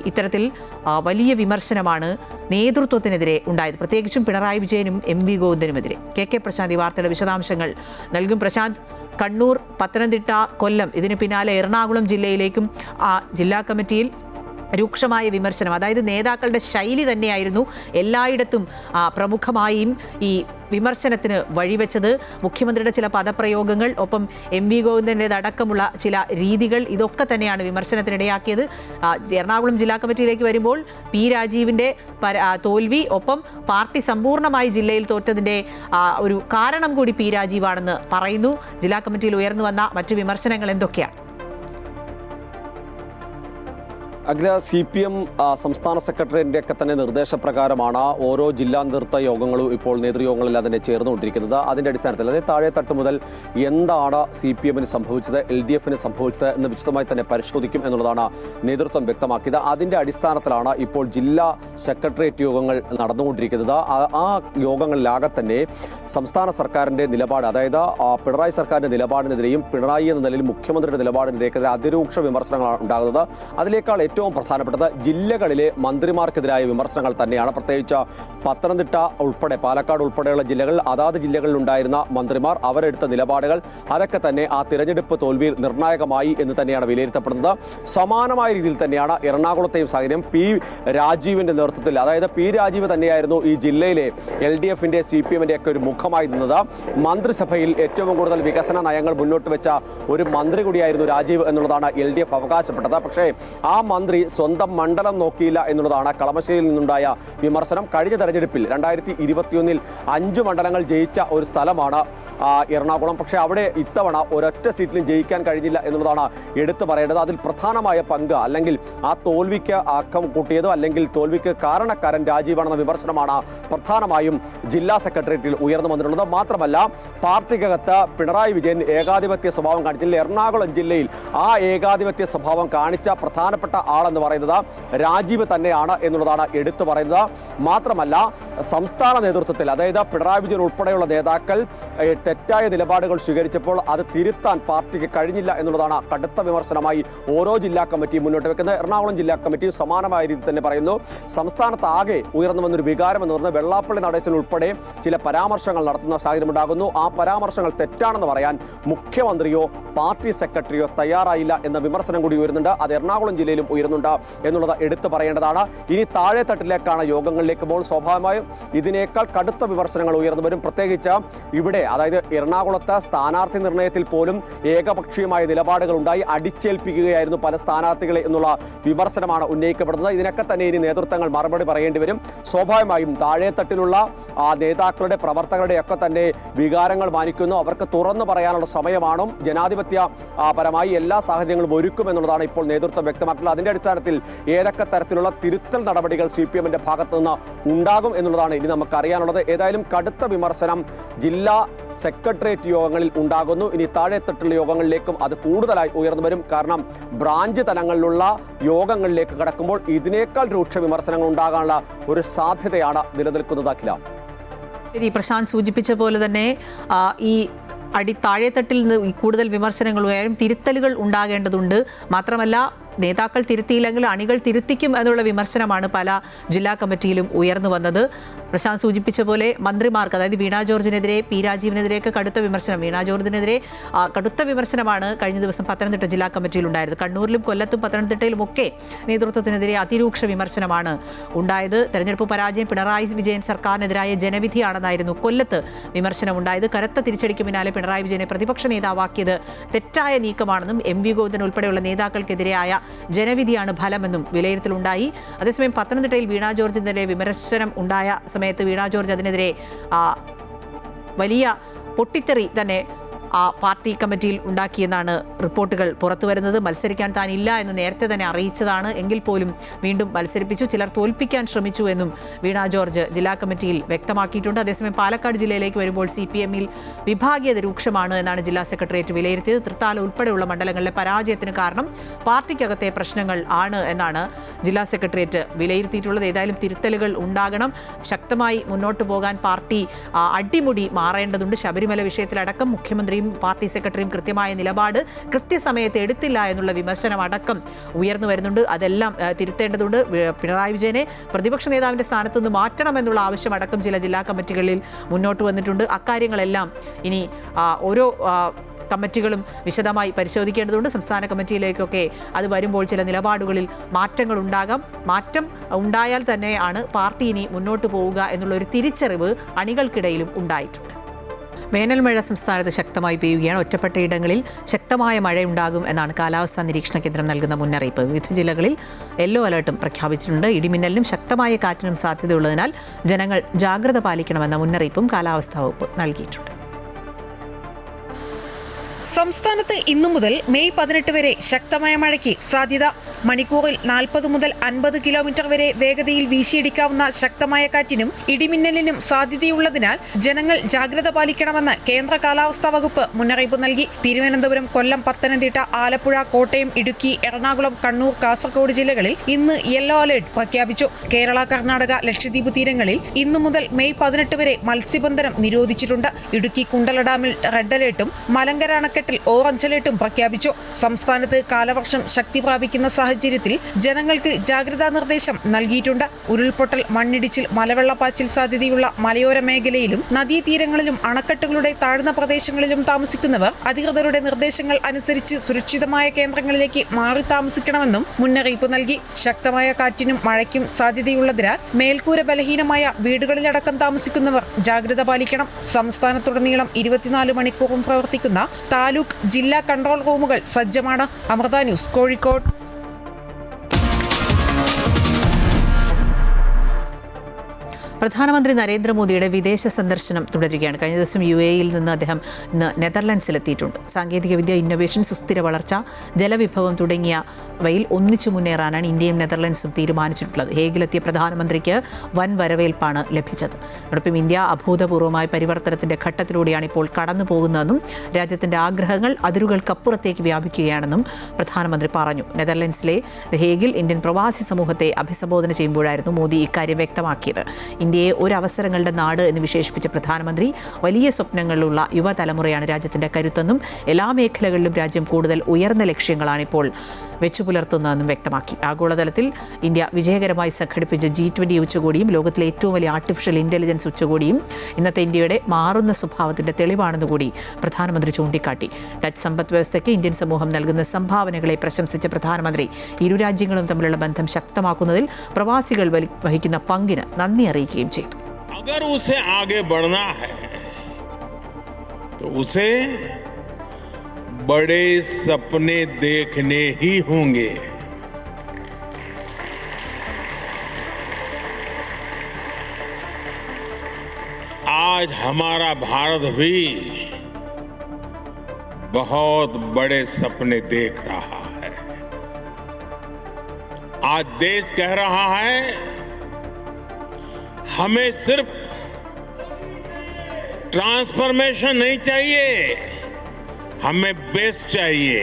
ഇത്തരത്തിൽ വലിയ വിമർശനമാണ് നേതൃത്വത്തിനെതിരെ ഉണ്ടായത്. പ്രത്യേകിച്ചും പിണറായി വിജയനും MV ഗോവിന്ദനുമെതിരെ. KK പ്രശാന്ത് ഈ വാർത്തയുടെ വിശദാംശങ്ങൾ നൽകും. പ്രശാന്ത്, കണ്ണൂർ, പത്തനംതിട്ട, കൊല്ലം, ഇതിന് പിന്നാലെ എറണാകുളം ജില്ലയിലേക്കും ജില്ലാ കമ്മിറ്റിയിൽ രൂക്ഷമായ വിമർശനം, അതായത് നേതാക്കളുടെ ശൈലി തന്നെയായിരുന്നു എല്ലായിടത്തും പ്രമുഖമായും ഈ വിമർശനത്തിന് വഴിവെച്ചത്. മുഖ്യമന്ത്രിയുടെ ചില പദപ്രയോഗങ്ങൾ, ഒപ്പം MV ഗോവിന്ദൻ്റെതടക്കമുള്ള ചില രീതികൾ, ഇതൊക്കെ തന്നെയാണ് വിമർശനത്തിനിടയാക്കിയത്. എറണാകുളം ജില്ലാ കമ്മിറ്റിയിലേക്ക് വരുമ്പോൾ P രാജീവിൻ്റെ തോൽവി, ഒപ്പം പാർട്ടി സമ്പൂർണ്ണമായി ജില്ലയിൽ തോറ്റതിൻ്റെ ഒരു കാരണം കൂടി P രാജീവാണെന്ന് പറയുന്നു. ജില്ലാ കമ്മിറ്റിയിൽ ഉയർന്നു വന്ന മറ്റ് വിമർശനങ്ങൾ എന്തൊക്കെയാണ്? അഖില CPM സംസ്ഥാന സെക്രട്ടറിയുടെ ഒക്കെ തന്നെ നിർദ്ദേശപ്രകാരമാണ് ഓരോ ജില്ലാ നേതൃത്വ യോഗങ്ങളും ഇപ്പോൾ നേതൃയോഗങ്ങളെല്ലാം തന്നെ ചേർന്നുകൊണ്ടിരിക്കുന്നത്. അതിൻ്റെ അടിസ്ഥാനത്തിൽ അതായത് താഴെത്തട്ട് മുതൽ എന്താണ് CPM-ന് സംഭവിച്ചത്, LDF-ന് സംഭവിച്ചത് എന്ന് വിശദമായി തന്നെ പരിശോധിക്കും എന്നുള്ളതാണ് നേതൃത്വം വ്യക്തമാക്കിയത്. അതിൻ്റെ അടിസ്ഥാനത്തിലാണ് ഇപ്പോൾ ജില്ലാ സെക്രട്ടേറിയറ്റ് യോഗങ്ങൾ നടന്നുകൊണ്ടിരിക്കുന്നത്. ആ യോഗങ്ങളിലാകെ തന്നെ സംസ്ഥാന സർക്കാരിൻ്റെ നിലപാട്, അതായത് പിണറായി സർക്കാരിൻ്റെ നിലപാടിനെതിരെയും പിണറായി എന്ന നിലയിൽ മുഖ്യമന്ത്രിയുടെ നിലപാടിനെതിരെ അതിരൂക്ഷ വിമർശനങ്ങളാണ് ഉണ്ടാകുന്നത്. അതിനേക്കാൾ ഏറ്റവും പ്രധാനപ്പെട്ടത് ജില്ലകളിലെ മന്ത്രിമാർക്കെതിരായ വിമർശനങ്ങൾ തന്നെയാണ്. പ്രത്യേകിച്ച് പത്തനംതിട്ട ഉൾപ്പെടെ പാലക്കാട് ഉൾപ്പെടെയുള്ള ജില്ലകളിൽ അതാത് ജില്ലകളിൽ ഉണ്ടായിരുന്ന മന്ത്രിമാർ അവരെടുത്ത നിലപാടുകൾ അതൊക്കെ തന്നെ ആ തിരഞ്ഞെടുപ്പ് തോൽവിയിൽ നിർണായകമായി എന്ന് തന്നെയാണ് വിലയിരുത്തപ്പെടുന്നത്. സമാനമായ രീതിയിൽ തന്നെയാണ് എറണാകുളത്തെയും സാഹചര്യം. പി രാജീവിന്റെ നേതൃത്വത്തിൽ, അതായത് പി രാജീവ് തന്നെയായിരുന്നു ഈ ജില്ലയിലെ LDF-ന്റെ CPM-ന്റെ ഒക്കെ ഒരു മുഖമായി നിന്നത്. മന്ത്രിസഭയിൽ ഏറ്റവും കൂടുതൽ വികസന നയങ്ങൾ മുന്നോട്ട് വെച്ച ഒരു മന്ത്രി കൂടിയായിരുന്നു രാജീവ് എന്നുള്ളതാണ് LDF അവകാശപ്പെട്ടത്. പക്ഷേ ആ മന്ത്രി സ്വന്തം മണ്ഡലം നോക്കിയില്ല എന്നുള്ളതാണ് കളമശ്ശേരിയിൽ നിന്നുണ്ടായ വിമർശനം. കഴിഞ്ഞ തെരഞ്ഞെടുപ്പിൽ 2021 5 മണ്ഡലങ്ങൾ ജയിച്ച ഒരു സ്ഥലമാണ് എറണാകുളം. പക്ഷേ അവിടെ ഇത്തവണ ഒരൊറ്റ സീറ്റിലും ജയിക്കാൻ കഴിഞ്ഞില്ല എന്നുള്ളതാണ് എടുത്തു പറയേണ്ടത്. അതിൽ പ്രധാനമായ പങ്ക്, അല്ലെങ്കിൽ ആ തോൽവിക്ക് ആക്കം കൂട്ടിയതോ അല്ലെങ്കിൽ തോൽവിക്ക് കാരണക്കാരൻ രാജീവാണെന്ന വിമർശനമാണ് പ്രധാനമായും ജില്ലാ സെക്രട്ടേറിയറ്റിൽ ഉയർന്നു വന്നിട്ടുള്ളത്. മാത്രമല്ല, പാർട്ടിക്കകത്ത് പിണറായി വിജയൻ ഏകാധിപത്യ സ്വഭാവം കാണിച്ചില്ല. എറണാകുളം ജില്ലയിൽ ആ ഏകാധിപത്യ സ്വഭാവം കാണിച്ച പ്രധാനപ്പെട്ട ആളെന്ന് പറയുന്നത് രാജീവ് തന്നെയാണ് എന്നുള്ളതാണ് എടുത്തു പറയുന്നത്. മാത്രമല്ല, സംസ്ഥാന നേതൃത്വത്തിൽ, അതായത് പിണറായി വിജയൻ ഉൾപ്പെടെയുള്ള നേതാക്കൾ തെറ്റായ നിലപാടുകൾ സ്വീകരിച്ചപ്പോൾ അത് തിരുത്താൻ പാർട്ടിക്ക് കഴിഞ്ഞില്ല എന്നുള്ളതാണ് കടുത്ത വിമർശനമായി ഓരോ ജില്ലാ കമ്മിറ്റിയും മുന്നോട്ട് വെക്കുന്നത്. എറണാകുളം ജില്ലാ കമ്മിറ്റി സമാനമായ രീതിയിൽ തന്നെ പറയുന്നു. സംസ്ഥാനത്ത് ആകെ ഉയർന്നു വന്നൊരു വികാരം എന്ന് പറഞ്ഞാൽ വെള്ളാപ്പള്ളി നടേശൻ ഉൾപ്പെടെ ചില പരാമർശങ്ങൾ നടത്തുന്ന സാഹചര്യം ഉണ്ടാകുന്നു. ആ പരാമർശങ്ങൾ തെറ്റാണെന്ന് പറയാൻ മുഖ്യമന്ത്രിയോ പാർട്ടി സെക്രട്ടറിയോ തയ്യാറായില്ല എന്ന വിമർശനം കൂടി ഉയരുന്നുണ്ട്. അത് എറണാകുളം ജില്ലയിലും ഉയരുന്നുണ്ട് എന്നുള്ളത് എടുത്തു പറയേണ്ടതാണ്. ഇനി താഴെത്തട്ടിലേക്കാണ് യോഗങ്ങളിലേക്ക് പോകുമ്പോൾ സ്വാഭാവികമായും ഇതിനേക്കാൾ കടുത്ത വിമർശനങ്ങൾ ഉയർന്നു വരും. പ്രത്യേകിച്ച് ഇവിടെ, അതായത് എറണാകുളത്ത് സ്ഥാനാർത്ഥി നിർണയത്തിൽ പോലും ഏകപക്ഷീയമായ നിലപാടുകൾ ഉണ്ടായി, അടിച്ചേൽപ്പിക്കുകയായിരുന്നു പല സ്ഥാനാർത്ഥികളെ എന്നുള്ള വിമർശനമാണ് ഉന്നയിക്കപ്പെടുന്നത്. ഇതിനൊക്കെ തന്നെ ഇനി നേതൃത്വങ്ങൾ മറുപടി പറയേണ്ടി വരും. സ്വാഭാവികമായും താഴെത്തട്ടിലുള്ള നേതാക്കളുടെ പ്രവർത്തകരുടെ ഒക്കെ തന്നെ വികാരങ്ങൾ മാനിക്കുന്നു. അവർക്ക് തുറന്നു പറയാനുള്ള സമയമാണ്. ജനാധിപത്യ പരമായി എല്ലാ സാഹചര്യങ്ങളും ഒരുക്കുമെന്നുള്ളതാണ് ഇപ്പോൾ നേതൃത്വം വ്യക്തമാക്കുന്നത്. അതിന്റെ അടിസ്ഥാനത്തിൽ ഏതൊക്കെ തരത്തിലുള്ള തിരുത്തൽ നടപടികൾ CPM-ന്റെ ഭാഗത്തു നിന്ന് ഉണ്ടാകും എന്നുള്ളതാണ് ഇനി നമുക്ക് അറിയാനുള്ളത്. ഏതായാലും കടുത്ത വിമർശനം ജില്ലാ സെക്രട്ടേറിയറ്റ് യോഗങ്ങളിൽ ഉണ്ടാകുന്നു. ഇനി താഴെത്തട്ടുള്ള യോഗങ്ങളിലേക്കും അത് കൂടുതലായി ഉയർന്നു വരും. കാരണം ബ്രാഞ്ച് തലങ്ങളിലുള്ള യോഗങ്ങളിലേക്ക് കടക്കുമ്പോൾ ഇതിനേക്കാൾ രൂക്ഷ വിമർശനങ്ങൾ ഉണ്ടാകാനുള്ള ഒരു സാധ്യതയാണ് നിലനിൽക്കുന്നത്. അഖില, ശരി, പ്രശാന്ത് സൂചിപ്പിച്ച പോലെ തന്നെ ഈ താഴെത്തട്ടിൽ നിന്ന് കൂടുതൽ വിമർശനങ്ങൾ ഉയരും, തിരുത്തലുകൾ ഉണ്ടാകേണ്ടതുണ്ട്. മാത്രമല്ല, നേതാക്കൾ തിരുത്തിയില്ലെങ്കിൽ അണികൾ തിരുത്തിക്കും എന്നുള്ള വിമർശനമാണ് പല ജില്ലാ കമ്മിറ്റിയിലും ഉയർന്നു വന്നത്. പ്രശാന്ത് സൂചിപ്പിച്ച പോലെ മന്ത്രിമാർക്ക്, അതായത് വീണ ജോർജിനെതിരെ, പി രാജീവിനെതിരെയൊക്കെ കടുത്ത വിമർശനം, വീണ ജോർജിനെതിരെ കടുത്ത വിമർശനമാണ് കഴിഞ്ഞ ദിവസം പത്തനംതിട്ട ജില്ലാ കമ്മിറ്റിയിൽ ഉണ്ടായത്. കണ്ണൂരിലും കൊല്ലത്തും പത്തനംതിട്ടയിലും ഒക്കെ നേതൃത്വത്തിനെതിരെ അതിരൂക്ഷ വിമർശനമാണ് ഉണ്ടായത്. തെരഞ്ഞെടുപ്പ് പരാജയം പിണറായി വിജയൻ സർക്കാരിനെതിരായ ജനവിധിയാണെന്നായിരുന്നു കൊല്ലത്ത് വിമർശനമുണ്ടായത്. കനത്ത തിരിച്ചടിക്ക് പിന്നാലെ പിണറായി വിജയനെ പ്രതിപക്ഷ നേതാവാക്കിയത് തെറ്റായ നീക്കമാണെന്നും MV ഗോവിന്ദൻ ഉൾപ്പെടെയുള്ള നേതാക്കൾക്കെതിരെയായ ജനവിധിയാണ് ഫലമെന്നും വിലയിരുത്തലുണ്ടായി. അതേസമയം പത്തനംതിട്ടയിൽ വീണ ജോർജിനെതിരെ വിമർശനം ഉണ്ടായ സമയത്ത് വീണ ജോർജ് അതിനെതിരെ വലിയ പൊട്ടിത്തെറി തന്നെ പാർട്ടി കമ്മിറ്റിയിൽ ഉണ്ടാക്കിയെന്നാണ് റിപ്പോർട്ടുകൾ പുറത്തുവരുന്നത്. മത്സരിക്കാൻ താൻ ഇല്ല എന്ന് നേരത്തെ തന്നെ അറിയിച്ചതാണ്, എങ്കിൽ പോലും വീണ്ടും മത്സരിപ്പിച്ചു. ചിലർ തോൽപ്പിക്കാൻ ശ്രമിച്ചു എന്നും വീണ ജോർജ് ജില്ലാ കമ്മിറ്റിയിൽ വ്യക്തമാക്കിയിട്ടുണ്ട്. അതേസമയം പാലക്കാട് ജില്ലയിലേക്ക് വരുമ്പോൾ CPM-ൽ വിഭാഗീയത രൂക്ഷമാണ് എന്നാണ് ജില്ലാ സെക്രട്ടേറിയറ്റ് വിലയിരുത്തിയത്. തൃത്താല ഉൾപ്പെടെയുള്ള മണ്ഡലങ്ങളിലെ പരാജയത്തിന് കാരണം പാർട്ടിക്കകത്തെ പ്രശ്നങ്ങൾ ആണ് എന്നാണ് ജില്ലാ സെക്രട്ടേറിയറ്റ് വിലയിരുത്തിയിട്ടുള്ളത്. ഏതായാലും തിരുത്തലുകൾ ഉണ്ടാകണം. ശക്തമായി മുന്നോട്ട് പോകാൻ പാർട്ടി അടിമുടി മാറേണ്ടതുണ്ട്. ശബരിമല വിഷയത്തിലടക്കം മുഖ്യമന്ത്രിയും പാർട്ടി സെക്രട്ടറിയും കൃത്യമായ നിലപാട് കൃത്യസമയത്ത് എടുത്തില്ല എന്നുള്ള വിമർശനം അടക്കം ഉയർന്നു വരുന്നുണ്ട്. അതെല്ലാം തിരുത്തേണ്ടതുണ്ട്. പിണറായി വിജയനെ പ്രതിപക്ഷ നേതാവിന്റെ സ്ഥാനത്ത് നിന്ന് മാറ്റണമെന്നുള്ള ആവശ്യം അടക്കം ചില ജില്ലാ കമ്മിറ്റികളിൽ മുന്നോട്ട് വന്നിട്ടുണ്ട്. അക്കാര്യങ്ങളെല്ലാം ഇനി ഓരോ കമ്മിറ്റികളും വിശദമായി പരിശോധിക്കേണ്ടതുണ്ട്. സംസ്ഥാന കമ്മിറ്റിയിലേക്കൊക്കെ അത് വരുമ്പോൾ ചില നിലപാടുകളിൽ മാറ്റങ്ങൾ ഉണ്ടാകാം. മാറ്റം ഉണ്ടായാൽ തന്നെയാണ് പാർട്ടി ഇനി മുന്നോട്ട് പോവുക എന്നുള്ള ഒരു തിരിച്ചറിവ് അണികൾക്കിടയിലും ഉണ്ടായിട്ടുണ്ട്. വേനൽ മഴ സംസ്ഥാനത്ത് ശക്തമായി പെയ്യുകയാണ്. ഒറ്റപ്പെട്ട ഇടങ്ങളിൽ ശക്തമായ മഴയുണ്ടാകും എന്നാണ് കാലാവസ്ഥാ നിരീക്ഷണ കേന്ദ്രം നൽകുന്ന മുന്നറിയിപ്പ്. വിവിധ ജില്ലകളിൽ യെല്ലോ അലർട്ടും പ്രഖ്യാപിച്ചിട്ടുണ്ട്. ഇടിമിന്നലിനും ശക്തമായ കാറ്റിനും സാധ്യതയുള്ളതിനാൽ ജനങ്ങൾ ജാഗ്രത പാലിക്കണമെന്ന മുന്നറിയിപ്പും കാലാവസ്ഥാ വകുപ്പ് നൽകിയിട്ടുണ്ട്. സംസ്ഥാനത്ത് ഇന്നു മുതൽ മെയ് 18 വരെ ശക്തമായ മഴയ്ക്ക് സാധ്യത. മണിക്കൂറിൽ 40 മുതൽ 50 കിലോമീറ്റർ വരെ വേഗതയിൽ വീശിയടിക്കാവുന്ന ശക്തമായ കാറ്റിനും ഇടിമിന്നലിനും സാധ്യതയുള്ളതിനാൽ ജനങ്ങൾ ജാഗ്രത പാലിക്കണമെന്ന് കേന്ദ്ര കാലാവസ്ഥാ വകുപ്പ് മുന്നറിയിപ്പ് നൽകി. തിരുവനന്തപുരം, കൊല്ലം, പത്തനംതിട്ട, ആലപ്പുഴ, കോട്ടയം, ഇടുക്കി, എറണാകുളം, കണ്ണൂർ, കാസർഗോഡ് ജില്ലകളിൽ ഇന്ന് യെല്ലോ അലർട്ട് പ്രഖ്യാപിച്ചു. കേരള, കർണാടക, ലക്ഷദ്വീപ് തീരങ്ങളിൽ ഇന്നു മുതൽ മെയ് 18 വരെ മത്സ്യബന്ധനം നിരോധിച്ചിട്ടുണ്ട്. ഇടുക്കി കുണ്ടള ഡാമിൽ റെഡ് അലർട്ടും മലങ്കര അണക്കെട്ടിൽ ഓറഞ്ച് അലർട്ടും പ്രഖ്യാപിച്ചു. സംസ്ഥാനത്ത് കാലവർഷം ശക്തി പ്രാപിക്കുന്ന സാഹചര്യത്തിൽ ജനങ്ങൾക്ക് ജാഗ്രതാ നിർദ്ദേശം നൽകിയിട്ടുണ്ട്. ഉരുൾപൊട്ടൽ, മണ്ണിടിച്ചിൽ, മലവെള്ളപ്പാച്ചിൽ സാധ്യതയുള്ള മലയോര മേഖലയിലും നദീതീരങ്ങളിലും അണക്കെട്ടുകളുടെ താഴ്ന്ന പ്രദേശങ്ങളിലും താമസിക്കുന്നവർ അധികൃതരുടെ നിർദ്ദേശങ്ങൾ അനുസരിച്ച് സുരക്ഷിതമായ കേന്ദ്രങ്ങളിലേക്ക് മാറി താമസിക്കണമെന്നും മുന്നറിയിപ്പ് നൽകി. ശക്തമായ കാറ്റിനും മഴയ്ക്കും സാധ്യതയുള്ളതിനാൽ മേൽക്കൂര ബലഹീനമായ വീടുകളിലടക്കം താമസിക്കുന്നവർ ജാഗ്രത പാലിക്കണം. സംസ്ഥാനത്തുടനീളം 24 മണിക്കൂറും പ്രവർത്തിക്കുന്ന താലൂക്ക്, ജില്ലാ കൺട്രോൾ റൂമുകൾ സജ്ജമാണ്. അമൃത ന്യൂസ്, കോഴിക്കോട്. പ്രധാനമന്ത്രി നരേന്ദ്രമോദിയുടെ വിദേശ സന്ദർശനം തുടരുകയാണ്. കഴിഞ്ഞ ദിവസം UAE-യിൽ നിന്ന് അദ്ദേഹം ഇന്ന് നെതർലൻഡ്സിലെത്തിയിട്ടുണ്ട്. സാങ്കേതികവിദ്യ, ഇന്നൊവേഷൻ, സുസ്ഥിര വളർച്ച, ജലവിഭവം തുടങ്ങിയവയിൽ ഒന്നിച്ചു മുന്നേറാനാണ് ഇന്ത്യയും നെതർലൻഡ്സും തീരുമാനിച്ചിട്ടുള്ളത്. ഹേഗിലെത്തിയ പ്രധാനമന്ത്രിക്ക് വൻ വരവേൽപ്പാണ് ലഭിച്ചത്. അതോടൊപ്പം ഇന്ത്യ അഭൂതപൂർവമായ പരിവർത്തനത്തിന്റെ ഘട്ടത്തിലൂടെയാണ് ഇപ്പോൾ കടന്നു പോകുന്നതെന്നും രാജ്യത്തിന്റെ ആഗ്രഹങ്ങൾ അതിരുകൾക്കപ്പുറത്തേക്ക് വ്യാപിക്കുകയാണെന്നും പ്രധാനമന്ത്രി പറഞ്ഞു. നെതർലൻഡ്സിലെ ഹേഗിൽ ഇന്ത്യൻ പ്രവാസി സമൂഹത്തെ അഭിസംബോധന ചെയ്യുമ്പോഴായിരുന്നു മോദി ഇക്കാര്യം വ്യക്തമാക്കിയത്. ഇന്ത്യയെ ഒരു അവസരങ്ങളുടെ നാട് എന്ന് വിശേഷിപ്പിച്ച പ്രധാനമന്ത്രി വലിയ സ്വപ്നങ്ങളുള്ള യുവതലമുറയാണ് രാജ്യത്തിന്റെ കരുത്തെന്നും എല്ലാ മേഖലകളിലും രാജ്യം കൂടുതൽ ഉയർന്ന ലക്ഷ്യങ്ങളാണ് ഇപ്പോൾ വെച്ചുപുലർത്തുന്നതെന്നും വ്യക്തമാക്കി. ആഗോളതലത്തിൽ ഇന്ത്യ വിജയകരമായി സംഘടിപ്പിച്ച G20 ഉച്ചകോടിയും ലോകത്തിലെ ഏറ്റവും വലിയ ആർട്ടിഫിഷ്യൽ ഇന്റലിജൻസ് ഉച്ചകോടിയും ഇന്നത്തെ ഇന്ത്യയുടെ മാറുന്ന സ്വഭാവത്തിന്റെ തെളിവാണെന്ന് കൂടി പ്രധാനമന്ത്രി ചൂണ്ടിക്കാട്ടി. ഡച്ച് സമ്പദ് വ്യവസ്ഥയ്ക്ക് ഇന്ത്യൻ സമൂഹം നൽകുന്ന സംഭാവനകളെ പ്രശംസിച്ച പ്രധാനമന്ത്രി ഇരു രാജ്യങ്ങളും തമ്മിലുള്ള ബന്ധം ശക്തമാക്കുന്നതിൽ പ്രവാസികൾ വഹിക്കുന്ന പങ്കിന് നന്ദി അറിയിക്കുകയും ചെയ്തു. अगर उसे आगे बढ़ना है तो उसे बड़े सपने देखने ही होंगे. आज हमारा भारत भी बहुत बड़े सपने देख रहा है. आज देश कह रहा है हमें सिर्फ ट्रांसफॉर्मेशन नहीं चाहिए, हमें बेस्ट चाहिए.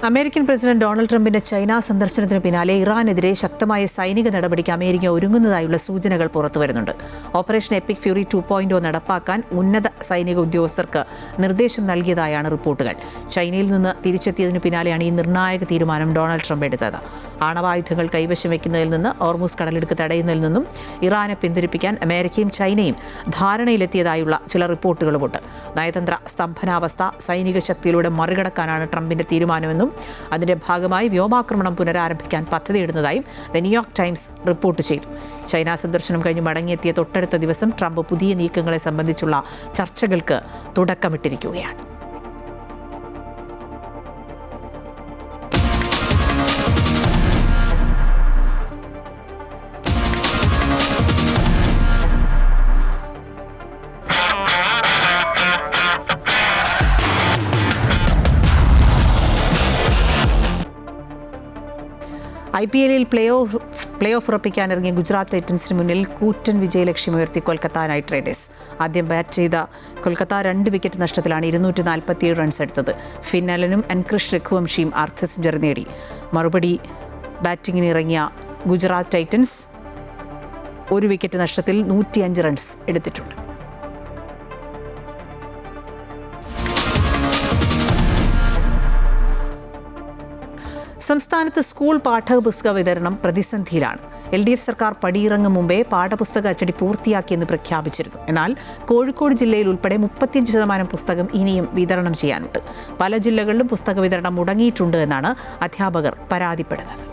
അമേരിക്കൻ പ്രസിഡന്റ് ഡൊണാൾഡ് ട്രംപിന്റെ ചൈന സന്ദർശനത്തിന് പിന്നാലെ ഇറാനെതിരെ ശക്തമായ സൈനിക നടപടിക്ക് അമേരിക്ക ഒരുങ്ങുന്നതായുള്ള സൂചനകൾ പുറത്തുവരുന്നുണ്ട്. ഓപ്പറേഷൻ എപ്പിക് ഫ്യൂറി 2.0 നടപ്പാക്കാൻ ഉന്നത സൈനിക ഉദ്യോഗസ്ഥർക്ക് നിർദ്ദേശം നൽകിയതായാണ് റിപ്പോർട്ടുകൾ. ചൈനയിൽ നിന്ന് തിരിച്ചെത്തിയതിനു പിന്നാലെയാണ് ഈ നിർണായക തീരുമാനം ഡൊണാൾഡ് ട്രംപ് എടുത്തത്. ആണവായുധങ്ങൾ കൈവശം വയ്ക്കുന്നതിൽ നിന്ന് ഹോർമൂസ് കടലിടുക്ക് തടയുന്നതിൽ നിന്നും ഇറാനെ പിന്തിരിപ്പിക്കാൻ അമേരിക്കയും ചൈനയും ധാരണയിലെത്തിയതായുള്ള ചില റിപ്പോർട്ടുകളുമുണ്ട്. നയതന്ത്ര സ്തംഭനാവസ്ഥ സൈനിക ശക്തിയിലൂടെ മറികടക്കാനാണ് ട്രംപിന്റെ തീരുമാനമെന്നും അതിന്റെ ഭാഗമായി വ്യോമാക്രമണം പുനരാരംഭിക്കാൻ പദ്ധതിയിടുന്നതായും ദ ന്യൂയോർക്ക് ടൈംസ് റിപ്പോർട്ട് ചെയ്തു. ചൈന സന്ദർശനം കഴിഞ്ഞ് മടങ്ങിയെത്തിയ തൊട്ടടുത്ത ദിവസം ട്രംപ് പുതിയ നീക്കങ്ങളെ സംബന്ധിച്ചുള്ള ചർച്ചകൾക്ക് തുടക്കമിട്ടിരിക്കുകയാണ്. IPL-ൽ പ്ലേ ഓഫ് ഉറപ്പിക്കാനിറങ്ങിയ ഗുജറാത്ത് ടൈറ്റൻസിന് മുന്നിൽ കൂറ്റൻ വിജയലക്ഷ്യമുയർത്തി കൊൽക്കത്ത നൈറ്റ് റൈഡേഴ്സ്. ആദ്യം ബാറ്റ് ചെയ്ത കൊൽക്കത്ത 2 വിക്കറ്റ് നഷ്ടത്തിലാണ് 247 റൺസ് എടുത്തത്. ഫിൻ അലനും അൻക്രിഷ് രഘുവംശിയും അർദ്ധ സെഞ്ചുറി നേടി. മറുപടി ബാറ്റിംഗിനിറങ്ങിയ ഗുജറാത്ത് ടൈറ്റൻസ് 1 വിക്കറ്റ് നഷ്ടത്തിൽ 105 റൺസ് എടുത്തിട്ടുണ്ട്. സംസ്ഥാനത്ത് സ്കൂൾ പാഠപുസ്തക വിതരണം പ്രതിസന്ധിയിലാണ്. LDF സർക്കാർ പടിയിറങ്ങും മുമ്പേ പാഠപുസ്തക അച്ചടി പൂർത്തിയാക്കിയെന്ന് പ്രഖ്യാപിച്ചിരുന്നു. എന്നാൽ കോഴിക്കോട് ജില്ലയിൽ ഉൾപ്പെടെ 35% പുസ്തകം ഇനിയും വിതരണം ചെയ്യാനുണ്ട്. പല ജില്ലകളിലും പുസ്തക വിതരണം മുടങ്ങിയിട്ടുണ്ട് എന്നാണ് അധ്യാപകർ പരാതിപ്പെടുന്നത്.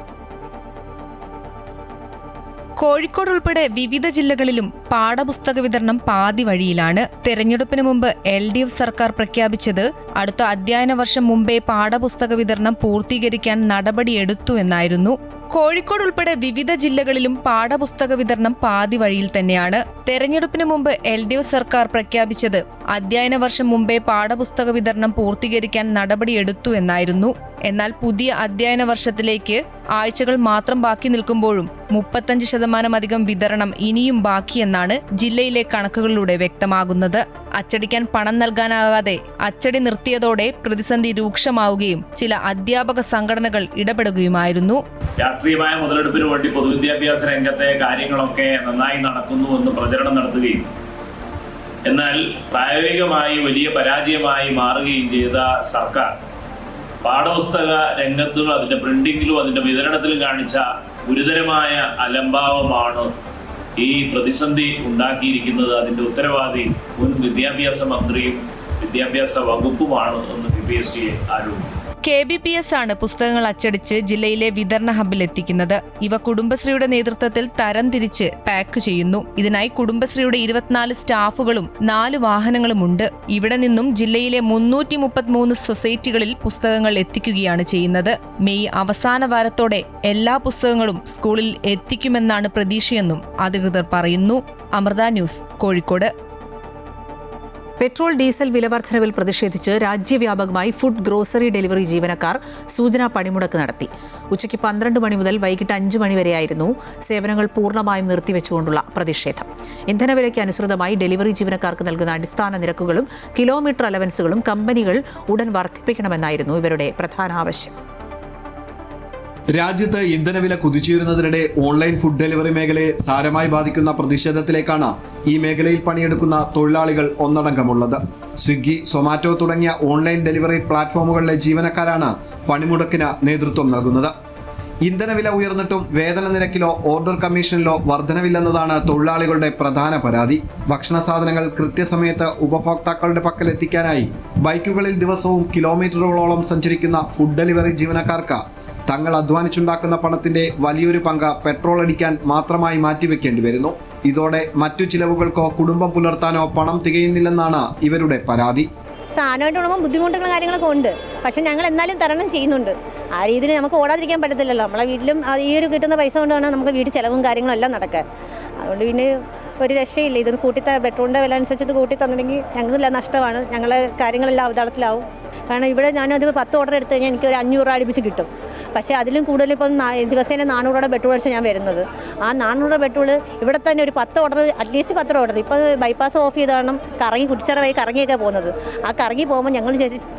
കോഴിക്കോട് ഉൾപ്പെടെ വിവിധ ജില്ലകളിലും പാഠപുസ്തക വിതരണം പാതി വഴിയിലാണ്. തെരഞ്ഞെടുപ്പിന് മുമ്പ് LDF സർക്കാർ പ്രഖ്യാപിച്ചത് അടുത്ത അധ്യയന വർഷം മുമ്പേ പാഠപുസ്തക വിതരണം പൂർത്തീകരിക്കാൻ നടപടിയെടുത്തു എന്നായിരുന്നു. കോഴിക്കോട് ഉൾപ്പെടെ വിവിധ ജില്ലകളിലും പാഠപുസ്തക വിതരണം പാതി വഴിയിൽ തന്നെയാണ്. തെരഞ്ഞെടുപ്പിന് മുമ്പ് LDF സർക്കാർ പ്രഖ്യാപിച്ചത് അധ്യയന വർഷം മുമ്പേ പാഠപുസ്തക വിതരണം പൂർത്തീകരിക്കാൻ നടപടിയെടുത്തു എന്നായിരുന്നു. എന്നാൽ പുതിയ അധ്യയന വർഷത്തിലേക്ക് ആഴ്ചകൾ മാത്രം ബാക്കി നിൽക്കുമ്പോഴും 35% വിതരണം ഇനിയും ബാക്കിയെന്നാണ് ജില്ലയിലെ കണക്കുകളിലൂടെ വ്യക്തമാകുന്നത്. അച്ചടിക്കാൻ പണം നൽകാനാകാതെ അച്ചടി നിർത്തിയതോടെ പ്രതിസന്ധി രൂക്ഷമാവുകയും ചില അധ്യാപക സംഘടനകൾ ഇടപെടുകയുമായിരുന്നു. രാഷ്ട്രീയമായ മുതലെടുപ്പിന് വേണ്ടി പൊതുവിദ്യാഭ്യാസ രംഗത്തെ കാര്യങ്ങളൊക്കെ നന്നായി നടക്കുന്നു എന്ന് പ്രചരണം നടത്തുകയും എന്നാൽ പ്രായോഗികമായി വലിയ പരാജയമായി മാറുകയും ചെയ്ത സർക്കാർ പാഠപുസ്തക രംഗത്തിലും അതിന്റെ പ്രിന്റിങ്ങിലും അതിന്റെ വിതരണത്തിലും കാണിച്ച ഗുരുതരമായ അലംഭാവമാണ് ഈ പ്രതിസന്ധി ഉണ്ടാക്കിയിരിക്കുന്നത്. അതിന്റെ ഉത്തരവാദി മുൻ വിദ്യാഭ്യാസ മന്ത്രിയും വിദ്യാഭ്യാസ വകുപ്പുമാണ് എന്ന് PPST ആരോപിച്ചു. KBPS ആണ് പുസ്തകങ്ങൾ അച്ചടിച്ച് ജില്ലയിലെ വിതരണ ഹബ്ബിൽ എത്തിക്കുന്നത്. ഇവ കുടുംബശ്രീയുടെ നേതൃത്വത്തിൽ തരംതിരിച്ച് പാക്ക് ചെയ്യുന്നു. ഇതിനായി കുടുംബശ്രീയുടെ 24 സ്റ്റാഫുകളും 4 വാഹനങ്ങളുമുണ്ട്. ഇവിടെ നിന്നും ജില്ലയിലെ 333 സൊസൈറ്റികളിൽ പുസ്തകങ്ങൾ എത്തിക്കുകയാണ് ചെയ്യുന്നത്. മെയ് അവസാന വാരത്തോടെ എല്ലാ പുസ്തകങ്ങളും സ്കൂളിൽ എത്തിക്കുമെന്നാണ് പ്രതീക്ഷയെന്നും അധികൃതർ പറയുന്നു. Amrita news, Kozhikode. Petrol diesel വിലവർദ്ധനവിൽ പ്രതിഷേധിച്ച് രാജ്യവ്യാപകമായി ഫുഡ് ഗ്രോസറി ഡെലിവറി ജീവനക്കാർ സൂചനാ പണിമുടക്ക് നടത്തി. ഉച്ചയ്ക്ക് 12 മണി മുതൽ വൈകിട്ട് 5 മണി വരെയായിരുന്നു സേവനങ്ങൾ പൂർണ്ണമായും നിർത്തിവെച്ചുകൊണ്ടുള്ള പ്രതിഷേധം. ഇന്ധനവിലയ്ക്ക് അനുസൃതമായി ഡെലിവറി ജീവനക്കാർക്ക് നൽകുന്ന അടിസ്ഥാന നിരക്കുകളും കിലോമീറ്റർ അലവൻസുകളും കമ്പനികൾ ഉടൻ വർദ്ധിപ്പിക്കണമെന്നായിരുന്നു ഇവരുടെ പ്രധാന ആവശ്യം. രാജ്യത്ത് ഇന്ധനവില കുതിച്ചുയരുന്നതിനിടെ ഓൺലൈൻ ഫുഡ് ഡെലിവറി മേഖലയെ സാരമായി ബാധിക്കുന്ന പ്രതിഷേധത്തിലേക്കാണ് ഈ മേഖലയിൽ പണിയെടുക്കുന്ന തൊഴിലാളികൾ ഒന്നടങ്കമുള്ളത്. സ്വിഗ്ഗി, സൊമാറ്റോ തുടങ്ങിയ ഓൺലൈൻ ഡെലിവറി പ്ലാറ്റ്ഫോമുകളിലെ ജീവനക്കാരാണ് പണിമുടക്കിന് നേതൃത്വം നൽകുന്നത്. ഇന്ധനവില ഉയർന്നിട്ടും വേതന നിരക്കിലോ ഓർഡർ കമ്മീഷനിലോ വർധനവില്ലെന്നതാണ് തൊഴിലാളികളുടെ പ്രധാന പരാതി. ഭക്ഷണ സാധനങ്ങൾ കൃത്യസമയത്ത് ഉപഭോക്താക്കളുടെ പക്കൽ എത്തിക്കാനായി ബൈക്കുകളിൽ ദിവസവും കിലോമീറ്ററുകളോളം സഞ്ചരിക്കുന്ന ഫുഡ് ഡെലിവറി ജീവനക്കാർക്ക് തങ്ങൾ അധ്വാനിച്ചുണ്ടാക്കുന്ന പണത്തിന്റെ വലിയൊരു പങ്ക് പെട്രോൾ അടിക്കാൻ മാത്രമായി മാറ്റിവെക്കേണ്ടി വരുന്നു. ഇതോടെ മറ്റു ചിലവുകൾക്കോ കുടുംബം പുലർത്താനോ പണം തികയുന്നില്ലെന്നാണ് ഇവരുടെ പരാതി. സാധനമായിട്ട് ഉണങ്ങുമ്പോൾ ബുദ്ധിമുട്ടുള്ള കാര്യങ്ങളൊക്കെ ഉണ്ട്. പക്ഷെ ഞങ്ങൾ എന്നാലും തരണം ചെയ്യുന്നുണ്ട്. ആ രീതിയിൽ നമുക്ക് ഓടാതിരിക്കാൻ പറ്റത്തില്ലല്ലോ. നമ്മളെ വീട്ടിലും ഈ ഒരു കിട്ടുന്ന പൈസ കൊണ്ടാണ് നമുക്ക് വീട്ടിൽ ചിലവും കാര്യങ്ങളും എല്ലാം നടക്കാൻ. അതുകൊണ്ട് പിന്നെ ഒരു രക്ഷയില്ല. ഇതൊന്ന് പെട്രോളിൻ്റെ വില അനുസരിച്ചിട്ട് കൂട്ടി തന്നിട്ടുണ്ടെങ്കിൽ ഞങ്ങൾക്കില്ല നഷ്ടമാണ്. ഞങ്ങളെ കാര്യങ്ങളെല്ലാം അവതാളത്തിലാവും. കാരണം ഇവിടെ ഞാനത് 10 ഓർഡർ എടുത്തു കഴിഞ്ഞാൽ എനിക്കൊരു 500 രൂപ അടുപ്പിച്ച് കിട്ടും. പക്ഷേ അതിലും കൂടുതൽ ഇപ്പം ദിവസേന 400 രൂപയുടെ പെട്രോൾ അടിച്ച് ഞാൻ വരുന്നത്. ആ 400 രൂപ പെട്രോൾ ഇവിടെ തന്നെ ഒരു 10 ഓർഡർ, അറ്റ്ലീസ്റ്റ് 10 ഓർഡർ. ഇപ്പോൾ ബൈപ്പാസ് ഓഫ് ചെയ്ത് കാരണം കുടിച്ചിറ വഴി കറങ്ങിയൊക്കെ പോകുന്നത്. ആ കറങ്ങി പോകുമ്പോൾ ഞങ്ങൾ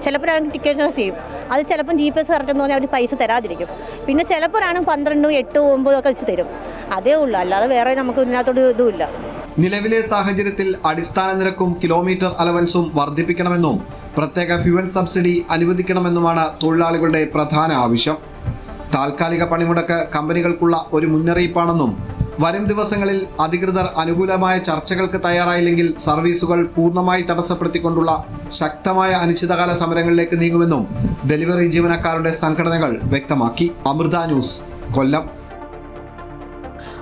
ചിലപ്പോൾ ടിക്കറ്റ് ചെയ്യും. അത് ചിലപ്പം GPS കറക്റ്റെന്ന് പറഞ്ഞാൽ അവർ പൈസ തരാതിരിക്കും. പിന്നെ ചിലപ്പോഴാണ് 12, 8, 9 ഒക്കെ വെച്ച് തരും. അതേ ഉള്ളൂ. അല്ലാതെ വേറെ നമുക്ക് ഇതിനകത്തോട് ഇതുമില്ല. നിലവിലെ സാഹചര്യത്തിൽ അടിസ്ഥാന നിരക്കും കിലോമീറ്റർ അലവൻസും വർദ്ധിപ്പിക്കണമെന്നും പ്രത്യേക ഫ്യൂവൽ സബ്സിഡി അനുവദിക്കണമെന്നുമാണ് തൊഴിലാളികളുടെ പ്രധാന ആവശ്യം. താൽക്കാലിക പണിമുടക്ക് കമ്പനികൾക്കുള്ള ഒരു മുന്നറിയിപ്പാണെന്നും വരും ദിവസങ്ങളിൽ അധികൃതർ അനുകൂലമായ ചർച്ചകൾക്ക് തയ്യാറായില്ലെങ്കിൽ സർവീസുകൾ പൂർണ്ണമായി തടസ്സപ്പെടുത്തിക്കൊണ്ടുള്ള ശക്തമായ അനിശ്ചിതകാല സമരങ്ങളിലേക്ക് നീങ്ങുമെന്നും ഡെലിവറി ജീവനക്കാരുടെ സംഘടനകൾ വ്യക്തമാക്കി. അമൃത ന്യൂസ്, കൊല്ലം.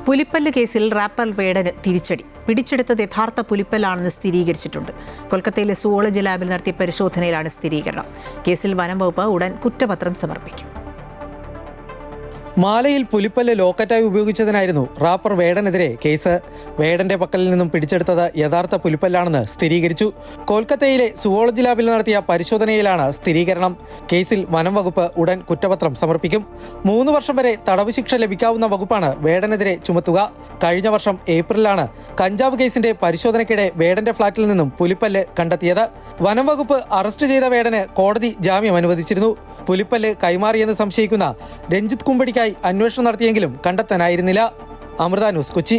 പുലിപ്പല്ല് കേസിൽ റാപ്പർ വേടന് തിരിച്ചടി. പിടിച്ചെടുത്തത് യഥാർത്ഥ പുലിപ്പല്ലാണെന്ന് സ്ഥിരീകരിച്ചിട്ടുണ്ട്. കൊൽക്കത്തയിലെ സുവോളജി ലാബിൽ നടത്തിയ പരിശോധനയിലാണ് സ്ഥിരീകരണം. കേസിൽ വനം വകുപ്പ് ഉടൻ കുറ്റപത്രം സമർപ്പിക്കും. മാലയിൽ പുലിപ്പല്ല് ലോക്കറ്റായി ഉപയോഗിച്ചതിനായിരുന്നു റാപ്പർ വേടനെതിരെ കേസ്. വേടന്റെ പക്കലിൽ നിന്നും പിടിച്ചെടുത്തത് യഥാർത്ഥ പുലിപ്പല്ലാണെന്ന് സ്ഥിരീകരിച്ചു. കൊൽക്കത്തയിലെ സുവോളജി ലാബിൽ നടത്തിയ പരിശോധനയിലാണ് സ്ഥിരീകരണം. കേസിൽ വനം വകുപ്പ് ഉടൻ കുറ്റപത്രം സമർപ്പിക്കും. 3 വർഷം വരെ തടവ് ശിക്ഷ ലഭിക്കാവുന്ന വകുപ്പാണ് വേടനെതിരെ ചുമത്തുക. കഴിഞ്ഞ വർഷം ഏപ്രിലാണ് കഞ്ചാവ് കേസിന്റെ പരിശോധനയ്ക്കിടെ വേടന്റെ ഫ്ളാറ്റിൽ നിന്നും പുലിപ്പല്ല് കണ്ടെത്തിയത്. വനം വകുപ്പ് അറസ്റ്റ് ചെയ്ത വേടന് കോടതി ജാമ്യം അനുവദിച്ചിരുന്നു. പുലിപ്പല്ല് കൈമാറിയെന്ന് സംശയിക്കുന്ന രഞ്ജിത്ത് കുമ്പടിക്കായി അന്വേഷണം നടത്തിയെങ്കിലും കണ്ടെത്താനായിരുന്നില്ല. അമൃത ന്യൂസ്, കൊച്ചി.